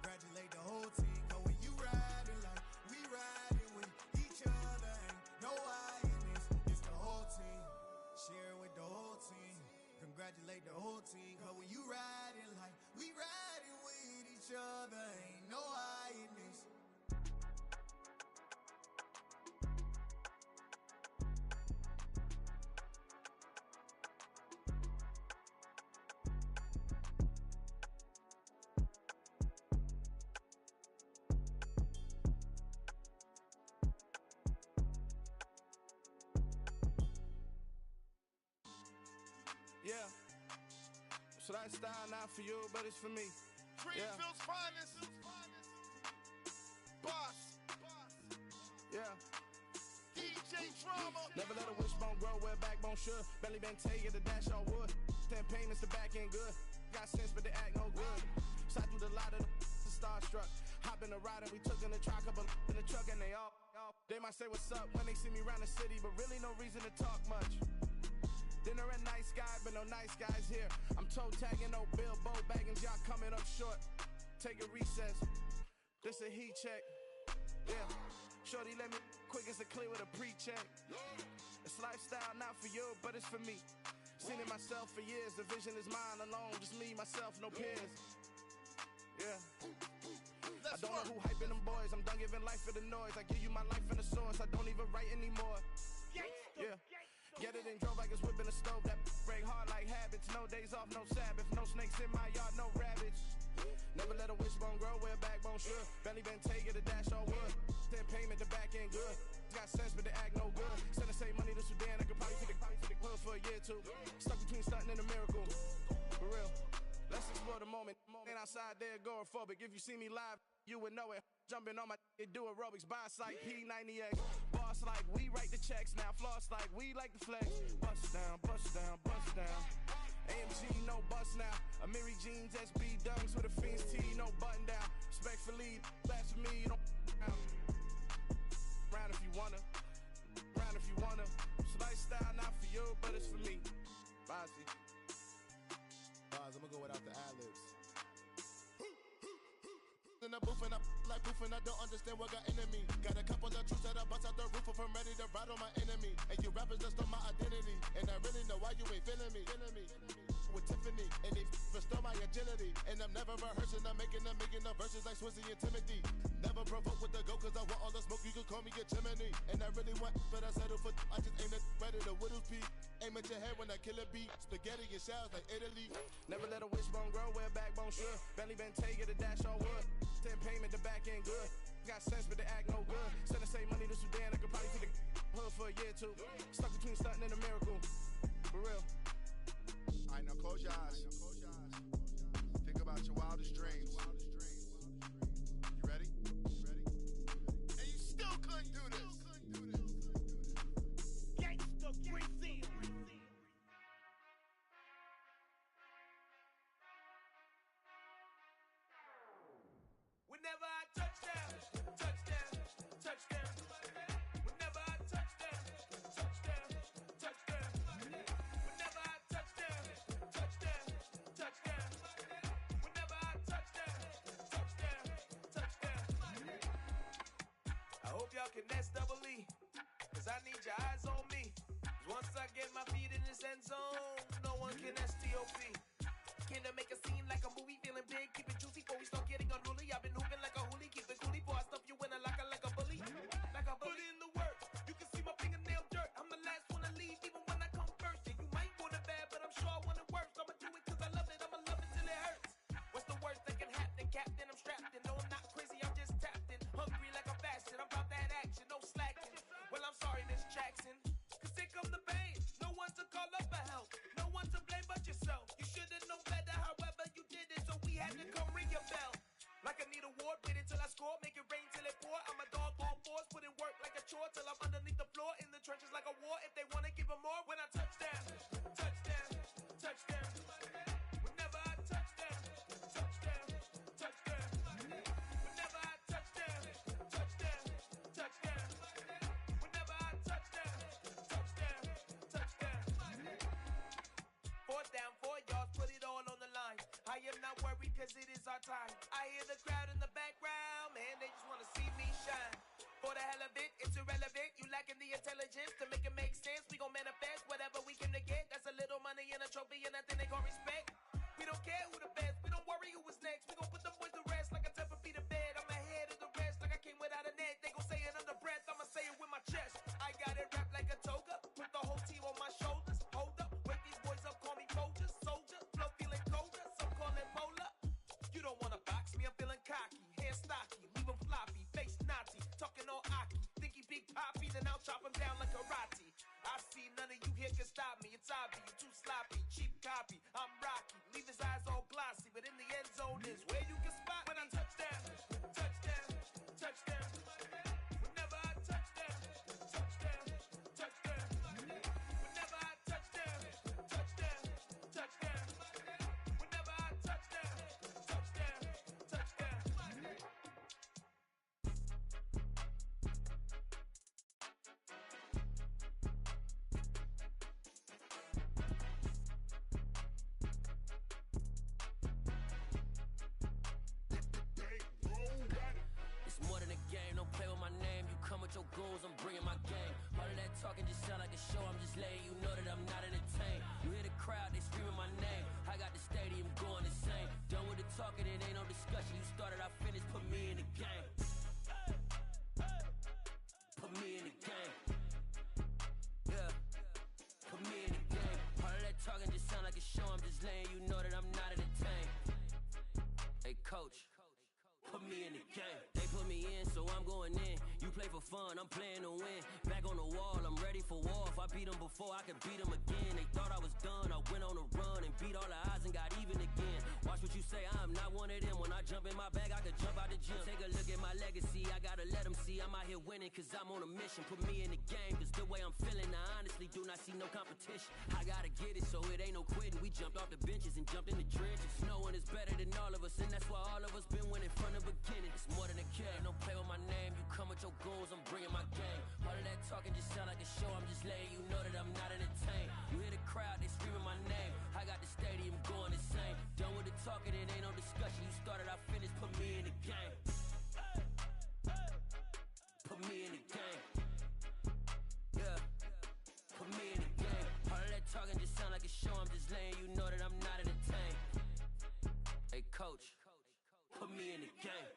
Congratulate the whole team. Cause when you riding like we riding with each other, ain't no I in this. It's the whole team. Share it with the whole team. Congratulate the whole team. Cause when you riding like we riding with each other, ain't no I in this. Yeah. So that style not for you, but it's for me. Greenfield's finest. Boss. Yeah. DJ Drama. Never let a wishbone grow where backbone should. Belly been take it, the dash all wood. 10 payments, the back ain't good. Got sense, but they act no good. Shot through the lot of the starstruck. Hop in the ride and we took in the truck up in the truck and might say what's up when they see me around the city, but really no reason to talk much. Dinner at Nice Guy, but no nice guys here. I'm toe tagging, no Bilbo Baggins, y'all coming up short. Take a recess. This a heat check. Yeah. Shorty let me quick as a clear with a pre-check. It's lifestyle not for you, but it's for me. Seen it myself for years. The vision is mine alone. Just me, myself, no peers. Yeah. I don't know who hyping them boys. I'm done giving life for the noise. I give you my life in the source. I don't even write anymore. Yeah. Get it and drove like it's whipping a stove. That break hard like habits. No days off, no Sabbath. No snakes in my yard, no rabbits. Never let a wishbone grow where a backbone should. Belly been take it, a dash on wood. Then payment, the back end good. Got sense, but the act no good. Send the same money to Sudan. I could probably take the hood for a year or two. Stuck between stunting and a miracle. For real. Let's explore the moment. Ain't outside there agoraphobic. If you see me live, you would know it. Jumping on my do aerobics, boss like P90X. Boss like we write the checks now. Floss like we like the flex. Bust down, bust down, bust down. AMG, no bust now. Amiri jeans, SB dunks with a Fiends tee, no button down. Respectfully, that's for me, you don't round if you wanna. Round if you wanna. It's lifestyle, not for you, but it's for me. Bozzy. I'm gonna go without the ad-libs. In the booth and I like poof and I don't understand what got into me. Got a couple of truths that I bust out the roof if I'm ready to ride on my enemy. And you rappers just stole my identity, and I really know why you ain't feeling me. With Tiffany, and they restore my agility. And I'm never rehearsing, I'm making the verses like Swizzy and Timothy. Never provoke with the go, cause I want all the smoke, you can call me a chimney. And I really want, but I settle for, I just aim it better the Whittles P. Aim at your head when I kill a beat. Spaghetti and shells like Italy. Never let a wishbone grow where a backbone should. Belly been take it, a dash on wood. Then payment, the back end good. Got sense, but the act no good. Send the same money to Sudan, I could probably take the hood for a year or two. Stuck between stunting and a miracle. For real. Alright, now close your eyes. Think about your wildest dreams. You ready? And you still couldn't do this. Gangsta Brazil. Whenever I touchdown, touchdown, touchdown. Whenever I touchdown, touchdown, touchdown. Whenever I touchdown, touchdown, touchdown. Whenever I touchdown, touchdown, touchdown. I hope y'all can nest double E, cause I need your eyes on me. 'Cause once I get my feet in this end zone, no one can STOP. Can I make a scene like a movie, feeling big, keep it juicy before we start getting unruly. I've been hooping like a hoolie, keep it coolie before I stuff you in a locker like a bully. Like a bully. Put in the work, you can see my fingernail dirt. I'm the last one to leave, even when I come first. Yeah, you might want it bad, but I'm sure I want it worse. I'ma do it cause I love it, I'ma love it till it hurts. What's the worst that can happen, Captain? I'm strapped in, no I'm not crazy, I'm just tapped in. Hungry like I'm fasting, I'm about that action, no slacking. Well, I'm sorry, Miss Jackson, cause here come the pain. No one to call up for help, no one to blame but yourself. You should've known better, however you did it, so we had to come ring your bell. Like I need a award, wait until I score, make it rain till it pour. I'm a dog, all fours, put in work like a chore till I'm underneath the floor, in the trenches like a war. If they wanna give them more, when I touchdown, touchdown, touchdown. Whenever I touchdown, touchdown, touchdown. Whenever I touchdown, touchdown, touchdown. Whenever I touchdown, touchdown, touchdown. 4th down, 4 yards, put it all on the line. I am not worried cause it is our time. I hear the crowd in the background, man, they just wanna see me shine. For the hell of it, it's irrelevant. You lacking the intelligence to make it make sense. We gon' manifest whatever we came to get. That's a little money and a trophy and nothing they call respect. We don't care who the best, we don't worry who was next. We gon' put the boys to rest like a 10 feet of bed. I'm ahead of the rest like I came without a net. They gon' say it under breath, I'ma say it with my chest. I got it wrapped like a toga, put the whole team on my shoulders. Hold up, wake these boys up, call me Folger, soldier. Flow feeling colder, some call it polar. You don't wanna box me, I'm feeling cocky. Hair stocky, leave him floppy, face naughty. Talking all aki, think he big poppy, then I'll chop him down like karate. I see none of you game, don't play with my name. You come with your goons, I'm bringing my game. All of that talking just sound like a show. I'm just letting you know that I'm not entertained. You hear the crowd, they screaming my name. I got the stadium going insane. Done with the talking, it ain't no discussion. You started, I finished, put me in the game. Put me in the game. Yeah. Put me in the game. All of that talking just sound like a show. I'm just letting you know that I'm not entertained. Hey, coach. Put me in the game. They put me in, so I'm going in. You play for fun, I'm playing to win. Back on the wall, I'm ready for war. If I beat them before, I could beat them again. They thought I was done, I went on a run and beat all the odds and got even again. Watch what you say, I'm not one of them. When I jump in my bag, I could jump out the gym. Take a look at my legacy, I gotta let them see I'm out here winning, cause I'm on a mission. Put me in the game, cause the way I'm feeling, I honestly do not see no competition. I gotta get it, so it ain't no quitting. We jumped off the benches and jumped in the trenches. No one is better than all of us, and that's why all of us been winning from the beginning. It's more than a game, don't play with my name. You come with your goons, I'm bringing my game. All of that talking just sound like a show. I'm just letting you know that I'm not entertained. You hear the crowd, they screaming my name. I got the stadium going insane. Done with the talking, it ain't no discussion. You started, I finished, put me in the game. Put me in the game. Yeah. Put me in the game. All of that talking just sound like a show. I'm just letting you know that I'm not entertained. Hey, coach, put me in the game.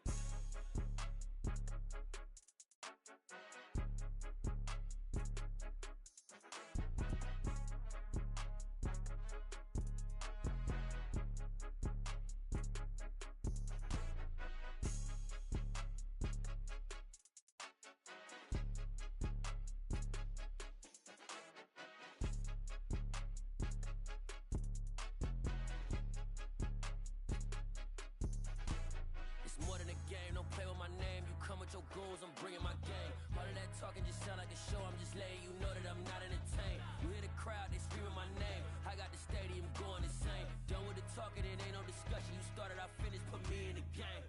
Your goals, I'm bringing my game. All of that talking just sound like a show. I'm just letting you know that I'm not entertained. You hear the crowd, they screaming my name. I got the stadium going insane. Done with the talking, it ain't no discussion. You started, I finished, put me in the game.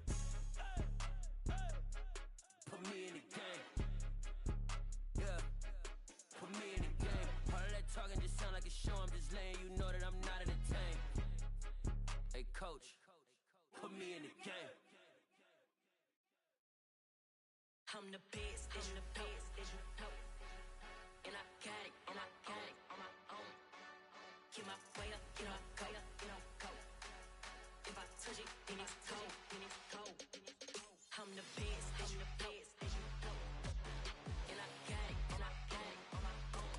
Put me in the game. Yeah. Put me in the game. All of that talking just sound like a show. I'm just letting you know that I'm not entertained. Hey, coach, put me in the game. I'm the best, I'm the best, and I got it, and I got it on my own. Get my way up, get my go, go. If I touch it, then it's cold, I'm the best, I'm the best, and I got it, and I got it on my own.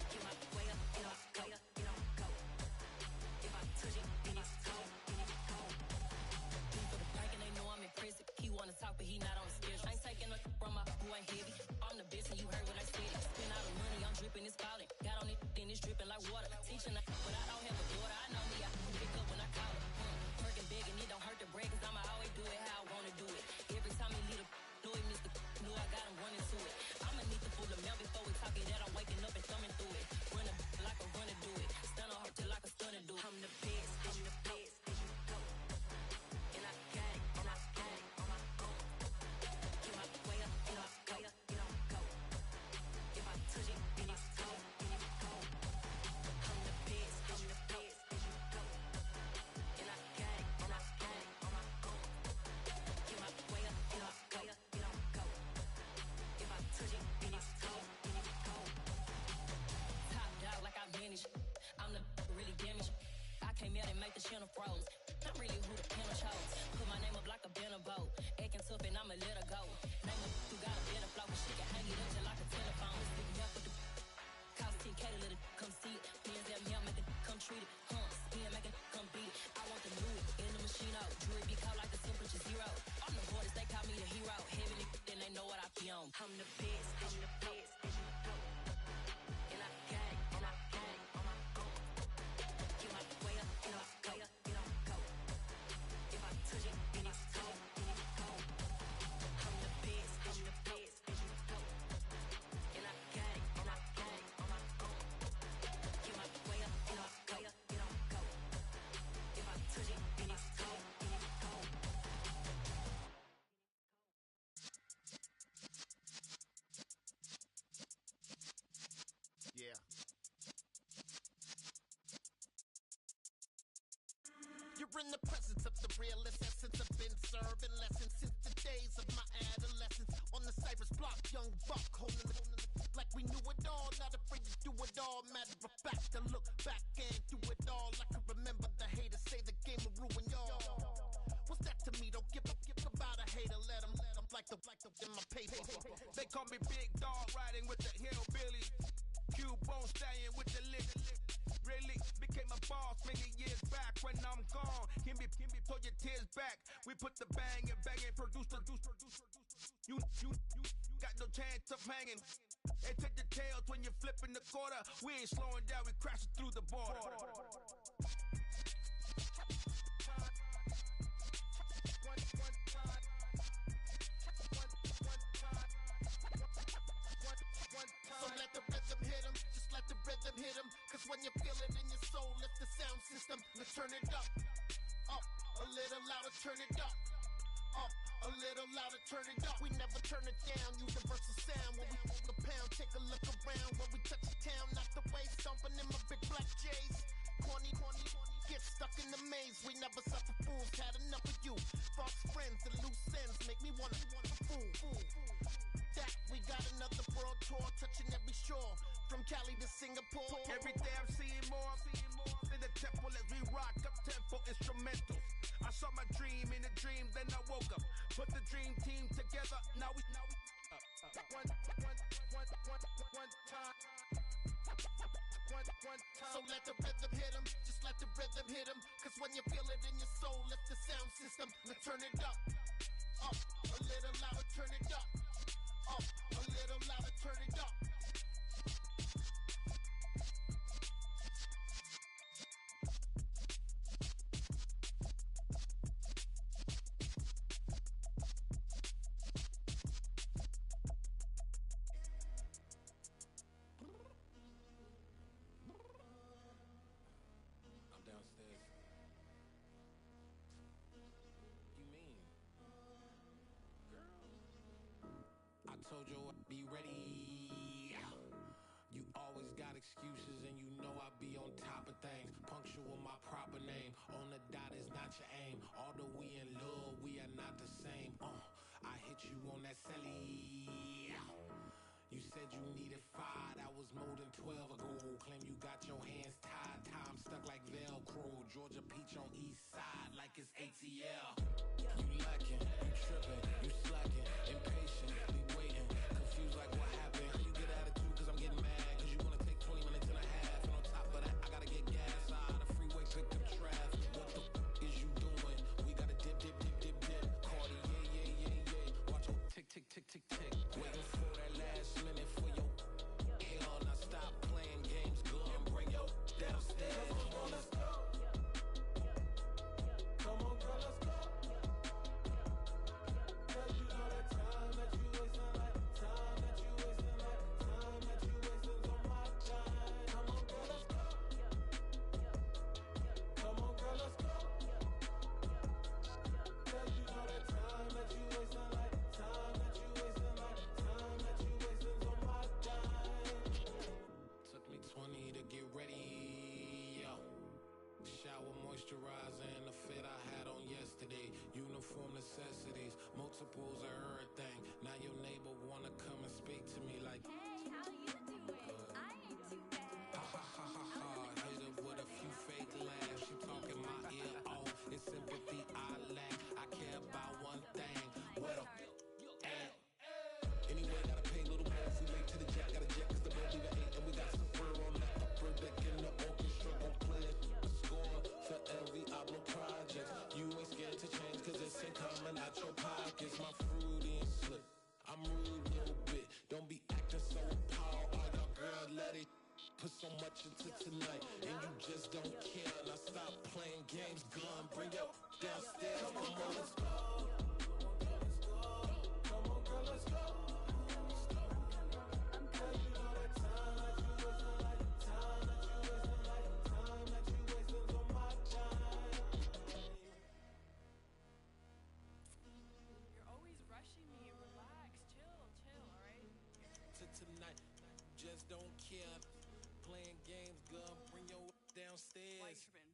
Get my way up, get my go, go. If I touch it, then it's cold, For the bank and they know I'm in prison. He wanna talk, but he not on the schedule. I ain't taking no from my who ain't heavy. I'm the best and you heard what I said. Spend all the money, I'm dripping, it's falling. Got on it, then it's dripping like water. Teaching but I don't have a daughter. I know me, I can pick up when I call her. Working big and it don't hurt the bread, cause I'ma always do it how I wanna do it. Every time he leave the know he missed the knew I got him running to it. I'ma need the full of milk before we talk it that I'm waking up and thumbing through it. Run like a runner do it. Stun on her till like a stunner do it. I'm the best, I'm the best. And I got it, and I got it on my own. Get my way up, and I go, go. If I touch it, then it's cold, I'm the best, I'm the best. And I got it, and I got it on my own. Get my way up, and I go, go. If I touch it, then it's cold, Top dog like I manage. I'm the really damaged. I came out and make the channel froze. I'm really who the panel chose. Put my name up like a banner boat. Acting tough and I'ma let her go. Name her who got a better flow. She can hang it up just like a telephone. Stick me up with the cost 10K to let it come see it. Hands down here, make it come treat it. Spin, make it come beat it. I want the new it in the machine out. Jewelry be caught like the temperature zero. I'm the hardest, they call me the hero. Heaven it, then they know what I be on. I'm the best, I'm the best. And I got it, and I got it on my own. Get my way up, and I go, go. If I touch it, then it's cold, I'm the best, I'm the best. And I got it, and I got it on my own. Get my way up, and I go, go. If I touch it, then it's cold, Yeah. You're in the presence of the realest essence. I've been serving lessons since the days of my adolescence. to look back and through it all, I can remember the haters say the game will ruin y'all. What's that to me? Don't give about a hater. Let them like the in my paper. They call me Big Dog, riding with the hillbilly. Q-Bone stallion with the lip. Really became a boss many years back. When I'm gone, can be pull your tears back. We put the bang and produce. You got no chance of hanging. They take the tails when you're flipping the quarter. We ain't slowing down, we crashing through the border. So let the rhythm hit him, just let the rhythm hit him. Cause when you feel it in your soul, lift the sound system. Let's turn it up, a little louder, turn it up. A little louder, turn it up. We never turn it down, universal sound. When we move the pound, take a look around. When we touch the town, knock the way, stomping in my big black J's. Corny, get stuck in the maze. We never suffer fools, had enough of you. False friends and loose ends make me wanna fool. That we got another world tour, touching every shore. From Cali to Singapore. Every day I'm seeing more in the temple as we rock up tempo instrumentals. I saw my dream in a dream, then I woke up. Put the dream team together, now we one time. So let the rhythm hit him, just let the rhythm hit him. Cause when you feel it in your soul, lift the sound system. Let's turn it up, a little louder, turn it up, a little louder, turn it up. Told you I'd be ready. You always got excuses and you know I be on top of things. Punctual my proper name. On the dot is not your aim. Although we in love, we are not the same. I hit you on that celly. You said you needed 5, that was more than 12 ago. Claim you got your hands tied, time stuck like Velcro. Georgia Peach on east side like it's ATL. You lacking, you tripping, you slacking, impatient, we waiting, confused like what happened. You get attitude cause I'm getting mad, cause you wanna take 20 minutes and a half. And on top of that, I gotta get gas out the freeway, pick up traffic. What the is you doing? We gotta dip. Cardi, yeah. Watch your tick. Waiting for that last minute for your hell. Now stop playing games, go and bring your downstairs. Come on, let's go. Come on, girl, let's go. Cause you know that time that you wasting, like time that you wasting, like time that you wasting on my time. Come on, girl, let's go. Come on, girl, let's go. Cause you know that time that you wasting, like time that you wasting, like time that you wasting on my time. Took me 20 to get ready, yo. Shower moisturizer and the fit I had on yesterday. Uniform necessities, multiples of everything. Now your neighbor wanna come and speak to me like, hey, how you doing? I ain't too bad. Ha. Hit her with a few fake laughs. She talking my ear off. It's sympathy I lack. I care about one thing. What up? Anyway, gotta pay a little more if we late to the jack. Gotta jet cause the boat leave at 8. And we got some fur on the upper deck in the orchestra. Gon' play a score for every album project. You ain't scared to change cause it's ain't coming out your pockets. My fruity and slip. I'm rude a little bit. Don't be acting so appalled. All y'all girl, let it put so much into tonight. And you just don't care. Now stop playing games, gun. Bring your downstairs. Come on, let's go. Come on, girl, let's go. Cause you know that time that you wasting, like time that you wasting, like time that you wasting on my time. You're always rushing me. Relax, chill, alright? To tonight, just don't care. Playing games, girl. Bring your downstairs. Why you tripping?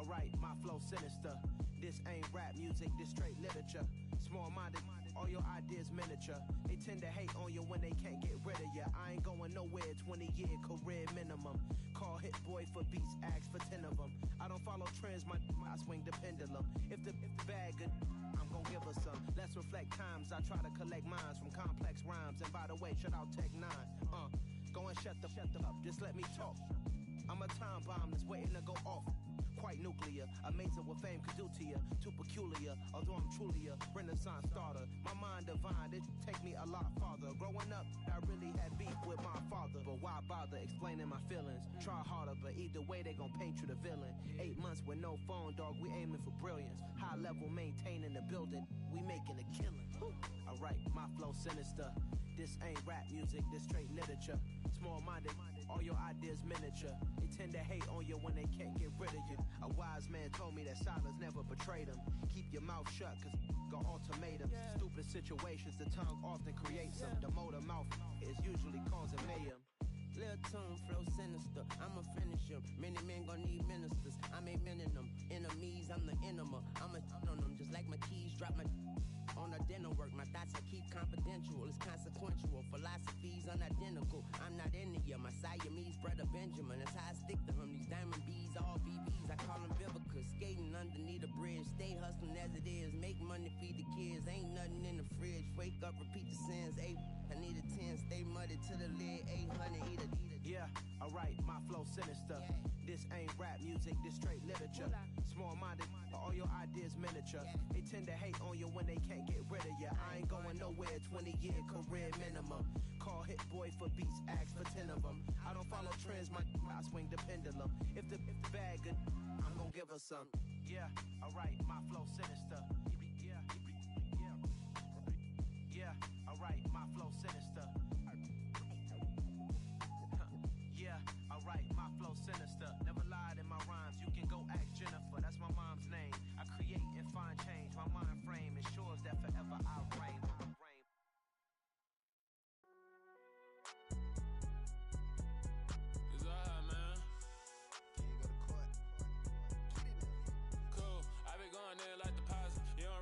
Alright, my flow sinister. This ain't rap music, this straight literature. Small-minded, all your ideas miniature. They tend to hate on you when they can't get rid of you. I ain't going nowhere, 20-year career minimum. Call Hit Boy for beats, ask for 10 of them. I don't follow trends, I swing the pendulum. If the bag good, I'm gon' give her some. Let's reflect times, I try to collect minds from complex rhymes. And by the way, shout out Tech 9. Go and shut the up, just let me talk. I'm a time bomb that's waiting to go off. Quite nuclear, amazing what fame could do to you. Too peculiar, although I'm truly a renaissance starter. My mind divine, it take me a lot farther. Growing up, I really had beef with my father. But why bother explaining my feelings? Try harder, but either way they gon' paint you the villain. 8 months with no phone, dog, we aiming for brilliance. High level maintaining the building, we making a killing. Alright, my flow sinister. This ain't rap music, this straight literature. Small-minded, all your ideas miniature. They tend to hate on you when they can't get rid of you. A wise man told me that silence never betrayed him. Keep your mouth shut, cause got ultimatums. Stupid situations, the tongue often creates them. The motor mouth is usually causing mayhem. Lil' tune, flow sinister, I'ma finish him. Many men gon' need ministers, I'm a men in them. Enemies, I'm the enema. I'ma on them, just like my keys, drop my on the dinner work. My thoughts I keep confidential, it's consequential. Philosophies unidentical, I'm not into you. My Siamese brother Benjamin, that's how I stick to him. These diamond bees, all VVs, I call them Vivica. Skating underneath the bridge, stay hustling as it is. Make money, feed the kids, ain't nothing in the fridge. Wake up, repeat the sins, I need a 10, stay muddy to the lid, 800, eat a. Yeah, alright, my flow sinister. This ain't rap music, this straight literature. Small-minded, all your ideas miniature. They tend to hate on you when they can't get rid of you. I ain't going nowhere, 20-year career minimum. Call Hit Boy for beats, ask for 10 of them. I don't follow trends, I swing the pendulum. If the bag good, I'm gon' give her some. Yeah, alright, my flow sinister. Yeah, alright, my flow sinister. Yeah, alright, my flow sinister. Never lied in my rhymes, you can go ask Jennifer. That's my mom's name. I create and find change. My mind frame ensures that forever I'll reign. It's alright, man. Cool, I been going there like deposit. You don't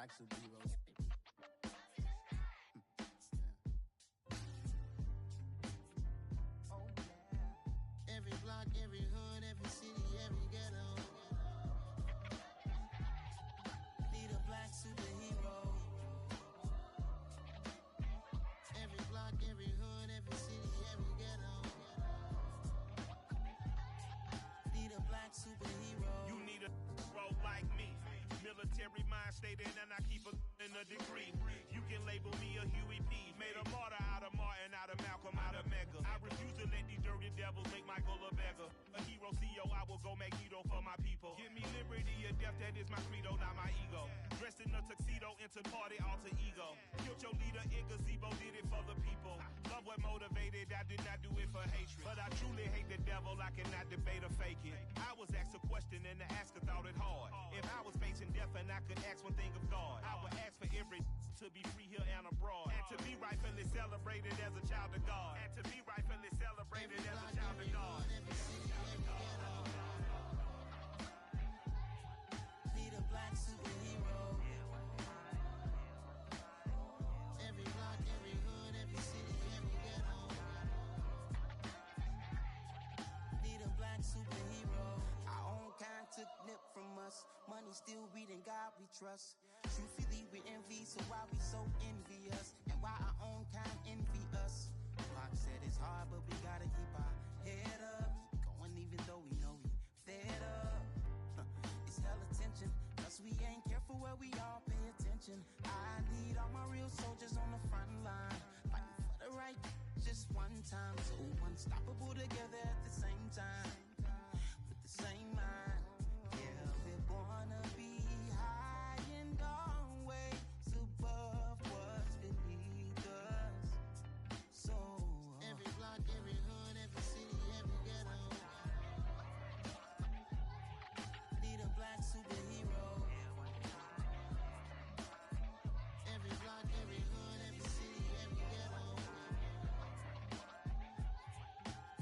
black superheroes. Oh, yeah. Every block, every hood, every city, every ghetto. Need a black superhero. Every block, every hood, every city, every ghetto. Need a black superhero. You need a hero like me. Military mind stated, and I keep in a degree. You can label me a Huey P. Made a martyr out of Martin, out of Malcolm, out of Mega. I refuse to let these dirty devils make Michael a beggar. A hero CEO, I will go Magneto for my people. Give me liberty or death, that is my credo, not my ego. Dressed in a tuxedo, into party, alter ego. Killed your leader in gazebo, did it for the people. Love what motivated, I did not do it for hatred. But I truly hate the devil, I cannot debate or fake it. I was asked a question and the asker thought it hard. If I was facing death and I could ask one thing of God, I would ask for every to be free here and abroad, and to be rightfully celebrated as a child of God, and to be rightfully celebrated as a child of God. Need a black superhero. Every block, every hood, every city, every ghetto. Need a black superhero. Our own kind took nip from us. Money still reading God we trust. Truthfully we envy, so why we so envious? And why our own kind envy us? Block said it's hard, but we gotta keep our head up. Going even though we know we fed up. It's hell attention, cause we ain't careful where we all pay attention. I need all my real soldiers on the front line, fighting for the right just one time. So unstoppable together at the same time, with the same mind. Yeah, we're gonna be high and always above what's beneath us. So every block, every hood, every city, every ghetto. Need a black superhero. Every block, every hood, every city, every ghetto.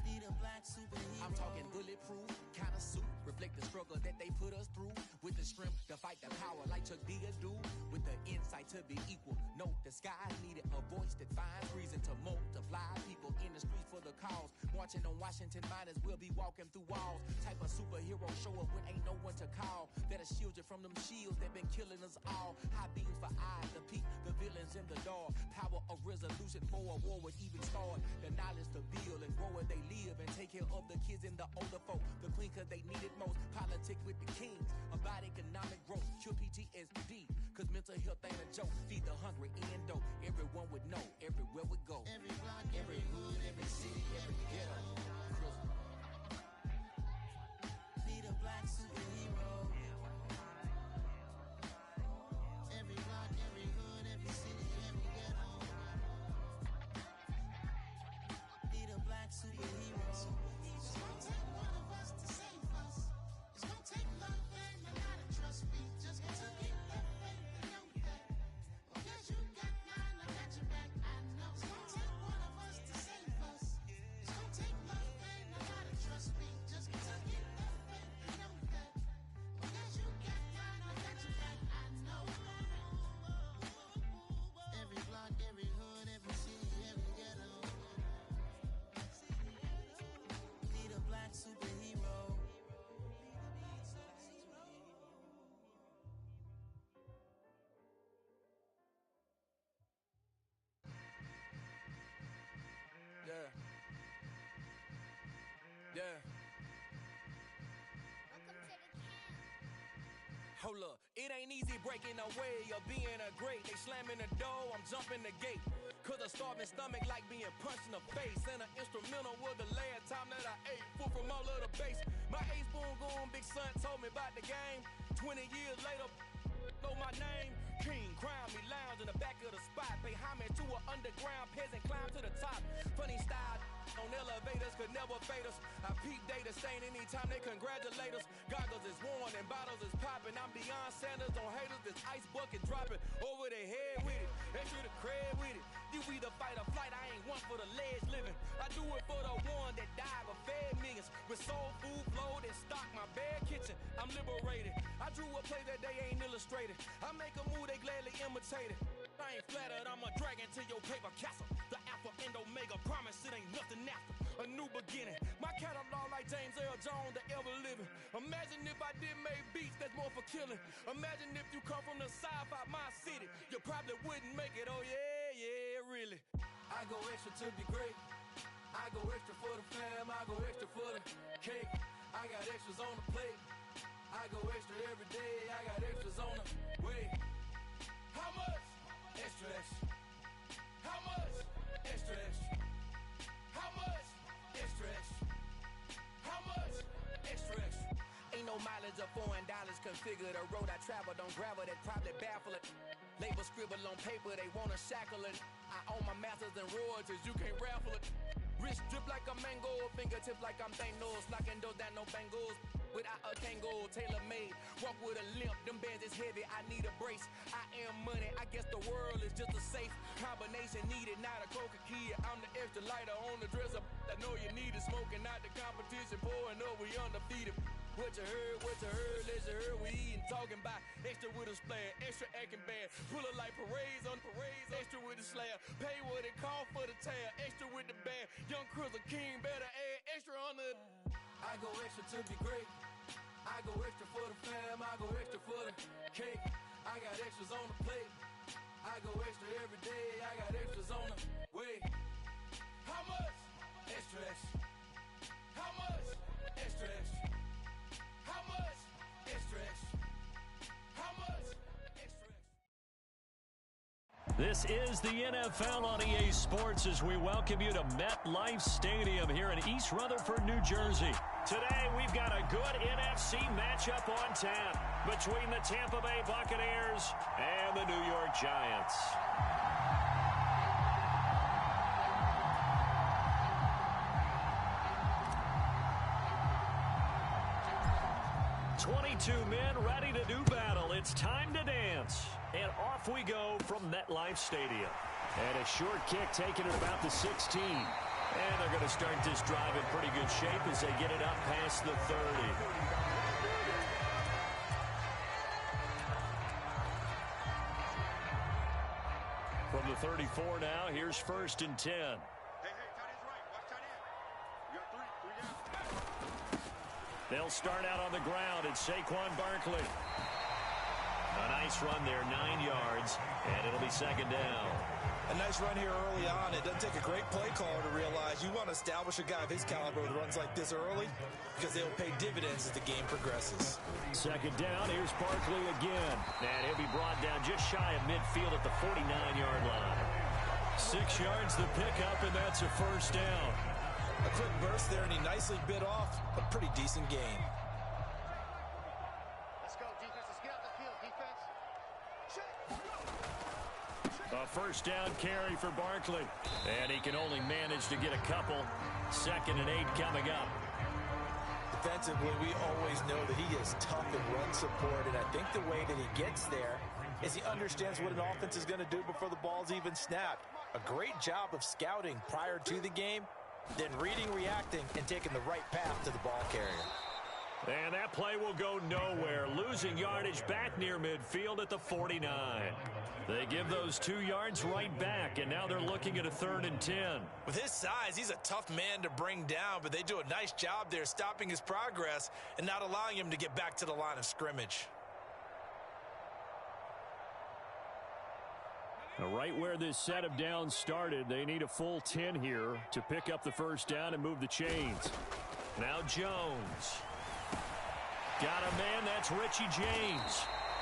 Need a black superhero. I'm talking bulletproof, kind of suit, reflect the struggle that they put us through. With the strength to fight the power like Chuck D do. With the insight to be equal. Note the sky needed a voice that finds reason to multiply. People in the streets for the cause. Marching on Washington, might as well be walking through walls. Type of superhero show up when ain't no one to call. That'll shield you from them shields that been killing us all. High beams for eyes to peek the villains in the dark. Power of resolution for a war would even start. The knowledge to build and grow where they live and take care of the kids and the older folk. The queen cause they need it most. Politic with the kings. About economic growth. Cure PTSD. Cause mental health ain't a joke. Feed the hungry and dope. Everyone would know. Everywhere we go. Every block, every hood, every city, every ghetto. Need a black superhero. Every block, every hood, every city, every ghetto. Need a black superhero. It's gonna take one of us to save us. It's gonna take love and a lot of trust. We just gotta get that faith and know that. Because you got mine, I got your back. I know. It's gonna take one of us to save us. It's gonna take love and a lot of trust. We just gotta get that faith and know that. Because you got mine, I got your back. I know. Every block, every hood, every city, every ghetto. Need a black superhero. Yeah. Yeah. Hold up, it ain't easy breaking away or being a great. They slamming the door, I'm jumping the gate. Cause a starving stomach like being punched in the face. And an instrumental was the last time that I ate. Food from all of the base. My ace boom goon big son told me about the game. 20 years later, know my name. King, crown me, lounge in the back of the spot. Pay homage to an underground peasant, climb to the top. Funny style on elevators could never fade us. I peep data stain anytime they congratulate us. Goggles is worn and bottles is popping. I'm beyond Sanders on haters. This ice bucket dropping over their head with it. Extra the cred with it. You either fight or flight. I ain't one for the ledge living. I do it for the one that died but fed millions. With soul food flowed and stock my bad kitchen, I'm liberated. I drew a play that they ain't illustrated. I make a move, they gladly imitate it. I ain't flattered, I'm a dragon to your paper castle. The alpha and omega, promise it ain't nothing after. A new beginning. My catalog like James Earl Jones, the ever living. Imagine if I did make beats that's more for killing. Imagine if you come from the sci-fi, my city. You probably wouldn't make it, oh yeah, really. I go extra to be great. I go extra for the fam, I go extra for the cake. I got extras on the plate. I go extra every day, I got extras on the way. How much? Extra, extra. How much? Extra, extra. How much? Extra, extra. How much? Extra, extra. Ain't no mileage of $4 configure the road I travel. Don't gravel that probably baffle it. Label scribble on paper, they wanna shackle it. I own my masters and royalties, you can't raffle it. Wrist drip like a mango, fingertips like I'm Thanos. Knocking those down, no bangles. Without a tango, tailor-made. Walk with a limp, them bands is heavy, I need a brace. I am money, I guess the world is just a safe combination needed, not a coca key. I'm the extra lighter on the dresser. I know you need it, smoking out the competition, pouring up, we undefeated. What you heard, let's you heard, we eating, talking about extra with a splash, extra acting bad, pull it like parades on parades, extra with the slab, pay what it call for the tab, extra with the band, young Cruiser King, better add extra on the. I go extra to be great. I go extra for the fam, I go extra for the cake. I got extras on the plate. I go extra every day, I got extras on the way. How much? Extra, extra. How much? Extra, extra. How much? Extra, extra. How much? Extra, extra. This is the NFL on EA Sports as we welcome you to MetLife Stadium here in East Rutherford, New Jersey. Today, we've got a good NFC matchup on tap between the Tampa Bay Buccaneers and the New York Giants. "22 men ready to do battle. It's time to dance." And off we go from MetLife Stadium. And a short kick taken at about the 16. And they're going to start this drive in pretty good shape as they get it up past the 30. From the 34 now, here's 1st and 10. Hey, tight end's right. Watch tight end. You got three down. They'll start out on the ground. It's Saquon Barkley. A nice run there, 9 yards, and it'll be 2nd down. A nice run here early on. It doesn't take a great play caller to realize you want to establish a guy of his caliber with runs like this early because they'll pay dividends as the game progresses. 2nd down, here's Barkley again. And he'll be brought down just shy of midfield at the 49-yard line. 6 yards the pickup, and that's a 1st down. A quick burst there, and he nicely bit off a pretty decent gain. Let's go, defense. Let's get out the field, defense. A 1st down carry for Barkley. And he can only manage to get a couple. 2nd and 8 coming up. Defensively, we always know that he is tough in run support, and I think the way that he gets there is he understands what an offense is going to do before the ball's even snapped. A great job of scouting prior to the game, then reading, reacting, and taking the right path to the ball carrier. And that play will go nowhere. Losing yardage back near midfield at the 49. They give those 2 yards right back, and now they're looking at a 3rd and 10. With his size, he's a tough man to bring down, but they do a nice job there stopping his progress and not allowing him to get back to the line of scrimmage. Now, right where this set of downs started, they need a full 10 here to pick up the 1st down and move the chains. Now Jones. Got a man, that's Richie James.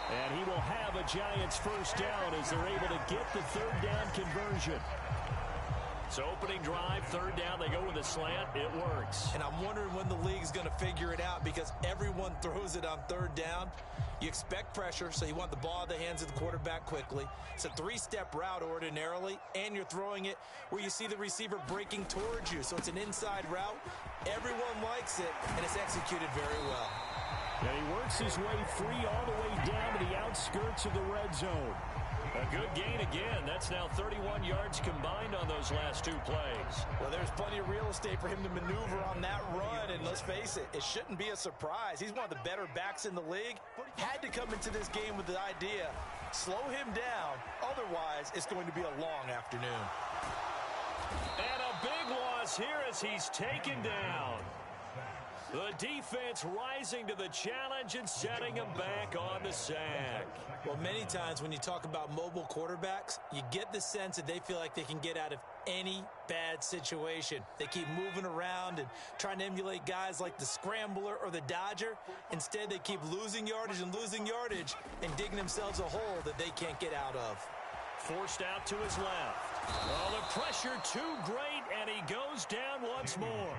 And he will have a Giants 1st down as they're able to get the 3rd down conversion. So opening drive, 3rd down, they go with a slant. It works. And I'm wondering when the league's going to figure it out because everyone throws it on 3rd down. You expect pressure, so you want the ball in the hands of the quarterback quickly. It's a 3-step route ordinarily, and you're throwing it where you see the receiver breaking towards you. So it's an inside route. Everyone likes it, and it's executed very well. And he works his way free all the way down to the outskirts of the red zone. A good gain again. That's now 31 yards combined on those last two plays. Well, there's plenty of real estate for him to maneuver on that run, and let's face it, it shouldn't be a surprise. He's one of the better backs in the league. Had to come into this game with the idea, slow him down, otherwise it's going to be a long afternoon. And a big loss here as he's taken down. The defense rising to the challenge and setting him back on the sack. Well, many times when you talk about mobile quarterbacks, you get the sense that they feel like they can get out of any bad situation. They keep moving around and trying to emulate guys like the scrambler or the dodger. Instead, they keep losing yardage and digging themselves a hole that they can't get out of. Forced out to his left. Oh, the pressure too great, and he goes down once more.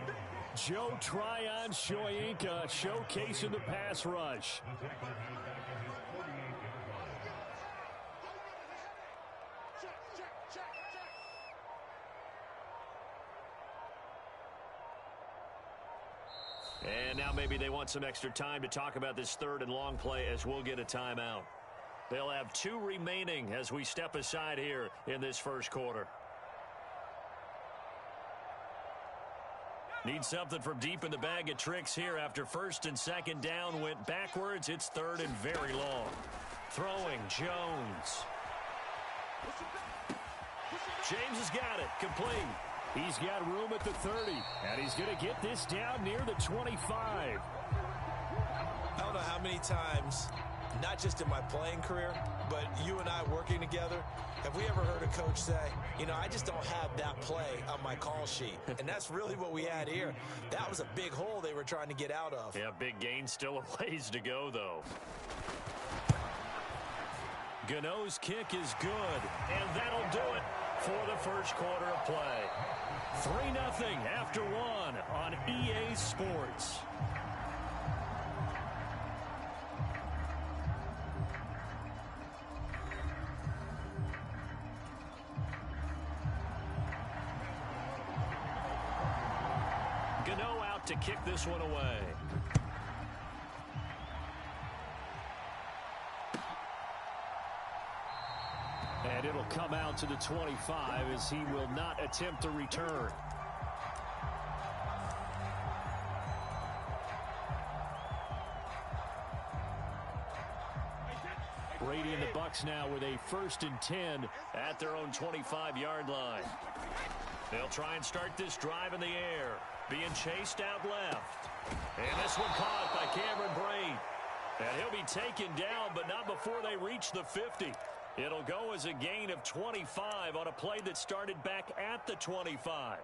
Joe Tryon-Shoyinka showcasing the pass rush. And now maybe they want some extra time to talk about this third and long play as we'll get a timeout. They'll have 2 remaining as we step aside here in this first quarter. Need something from deep in the bag of tricks here after first and second down went backwards. It's third and very long. Throwing, Jones. James has got it. Complete. He's got room at the 30, and he's going to get this down near the 25. I don't know how many times, not just in my playing career, but you and I working together, have we ever heard a coach say, you know, I just don't have that play on my call sheet. And that's really what we had here. That was a big hole they were trying to get out of. Yeah, big gain, still a ways to go, though. Gano's kick is good, and that'll do it for the first quarter of play. 3-0 after 1 on EA Sports. Gano out to kick this one away. And it'll come out to the 25 as he will not attempt to return. Brady and the Bucs now with a 1st and 10 at their own 25-yard line. They'll try and start this drive in the air. Being chased out left. And this one caught by Cameron Brate. And he'll be taken down, but not before they reach the 50. It'll go as a gain of 25 on a play that started back at the 25.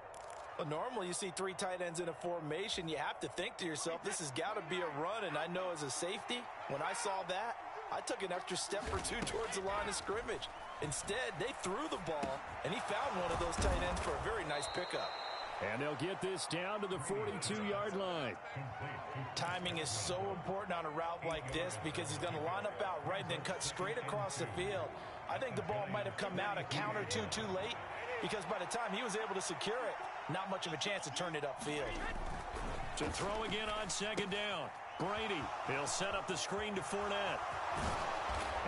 Well, normally you see 3 tight ends in a formation. You have to think to yourself, this has got to be a run. And I know as a safety, when I saw that, I took an extra step or 2 towards the line of scrimmage. Instead, they threw the ball, and he found one of those tight ends for a very nice pickup. And they'll get this down to the 42-yard line. Timing is so important on a route like this because he's going to line up out right and then cut straight across the field. I think the ball might have come out a count or 2 too late because by the time he was able to secure it, not much of a chance to turn it upfield. To throw again on second down. Brady, he'll set up the screen to Fournette.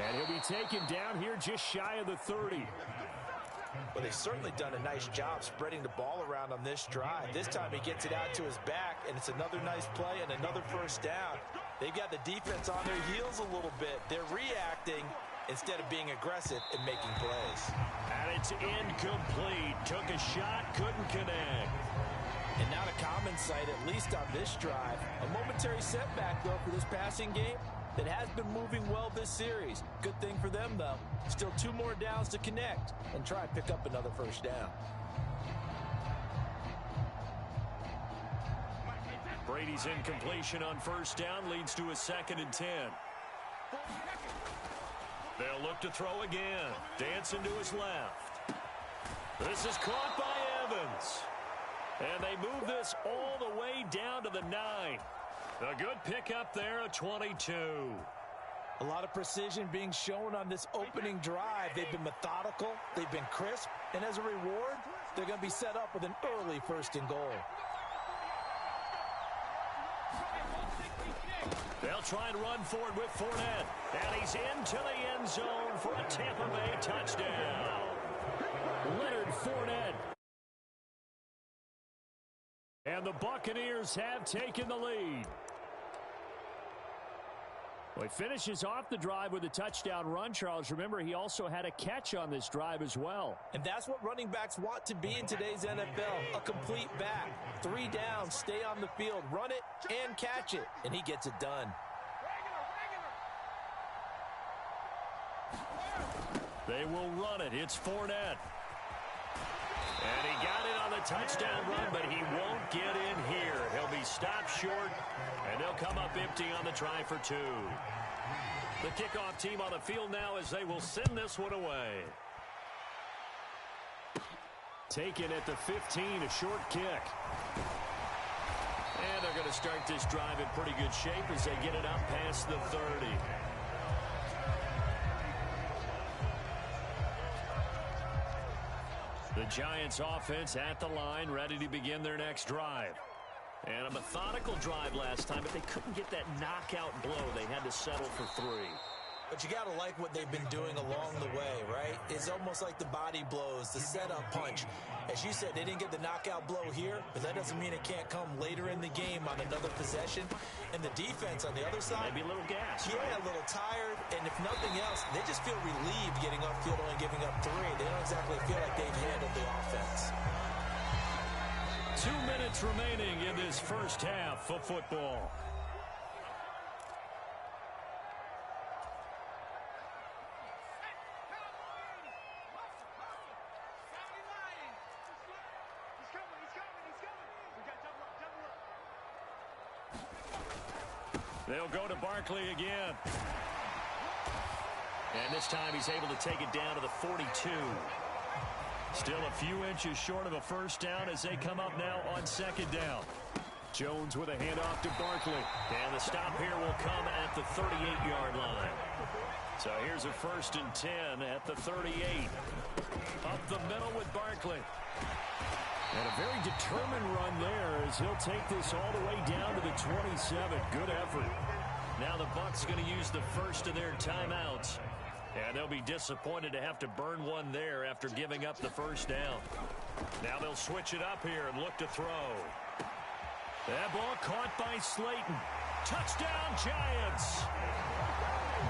And he'll be taken down here just shy of the 30. Well, they've certainly done a nice job spreading the ball around on this drive. This time he gets it out to his back, and it's another nice play and another first down. They've got the defense on their heels a little bit. They're reacting instead of being aggressive and making plays. And it's incomplete. Took a shot, couldn't connect. And not a common sight, at least on this drive. A momentary setback, though, for this passing game that has been moving well this series. Good thing for them, though. Still 2 more downs to connect and try and pick up another first down. Brady's incompletion on first down leads to a 2nd and 10. They'll look to throw again. Dancing to his left. This is caught by Evans. And they move this all the way down to the 9. A good pickup there, a 22. A lot of precision being shown on this opening drive. They've been methodical, they've been crisp, and as a reward, they're going to be set up with an early 1st and goal. They'll try and run for it with Fournette. And he's into the end zone for a Tampa Bay touchdown. Leonard Fournette. And the Buccaneers have taken the lead. Well, he finishes off the drive with a touchdown run, Charles. Remember, he also had a catch on this drive as well. And that's what running backs want to be in today's NFL, a complete back. 3 downs, stay on the field, run it, and catch it. And he gets it done. They will run it. It's Fournette. And he got it on the touchdown run, but he won't get in here. He'll be stopped short, and they'll come up empty on the try for 2. The kickoff team on the field now as they will send this one away. Taken at the 15, a short kick. And they're going to start this drive in pretty good shape as they get it up past the 30. The Giants offense at the line, ready to begin their next drive. And a methodical drive last time, but they couldn't get that knockout blow. They had to settle for 3. But you got to like what they've been doing along the way, right? It's almost like the body blows, the setup punch. As you said, they didn't get the knockout blow here, but that doesn't mean it can't come later in the game on another possession. And the defense on the other side, maybe a little gas. Yeah, a little tired. And if nothing else, they just feel relieved getting upfield only giving up 3. They don't exactly feel like they've handled the offense. 2 minutes remaining in this first half of football. They'll go to Barkley again. And this time he's able to take it down to the 42. Still a few inches short of a first down as they come up now on second down. Jones with a handoff to Barkley. And the stop here will come at the 38-yard line. So here's a 1st and 10 at the 38. Up the middle with Barkley. And a very determined run there as he'll take this all the way down to the 27. Good effort. Now the Bucs going to use the first of their timeouts. And they'll be disappointed to have to burn one there after giving up the first down. Now they'll switch it up here and look to throw. That ball caught by Slayton. Touchdown, Giants.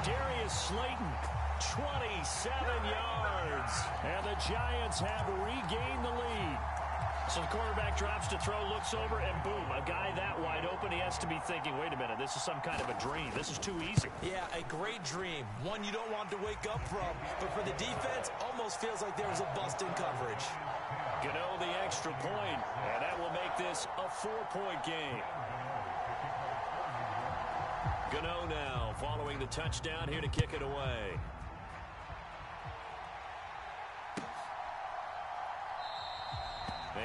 Darius Slayton, 27 yards. And the Giants have regained the lead. So the quarterback drops to throw, looks over, and boom, a guy that wide open, he has to be thinking, wait a minute, this is some kind of a dream. This is too easy. Yeah, a great dream. One you don't want to wake up from. But for the defense, almost feels like there was a bust in coverage. Gano the extra point, and that will make this a 4-point game. Gano now following the touchdown here to kick it away.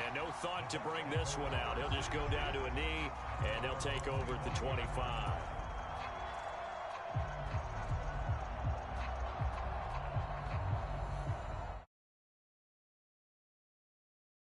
And no thought to bring this one out. He'll just go down to a knee, and they'll take over at the 25.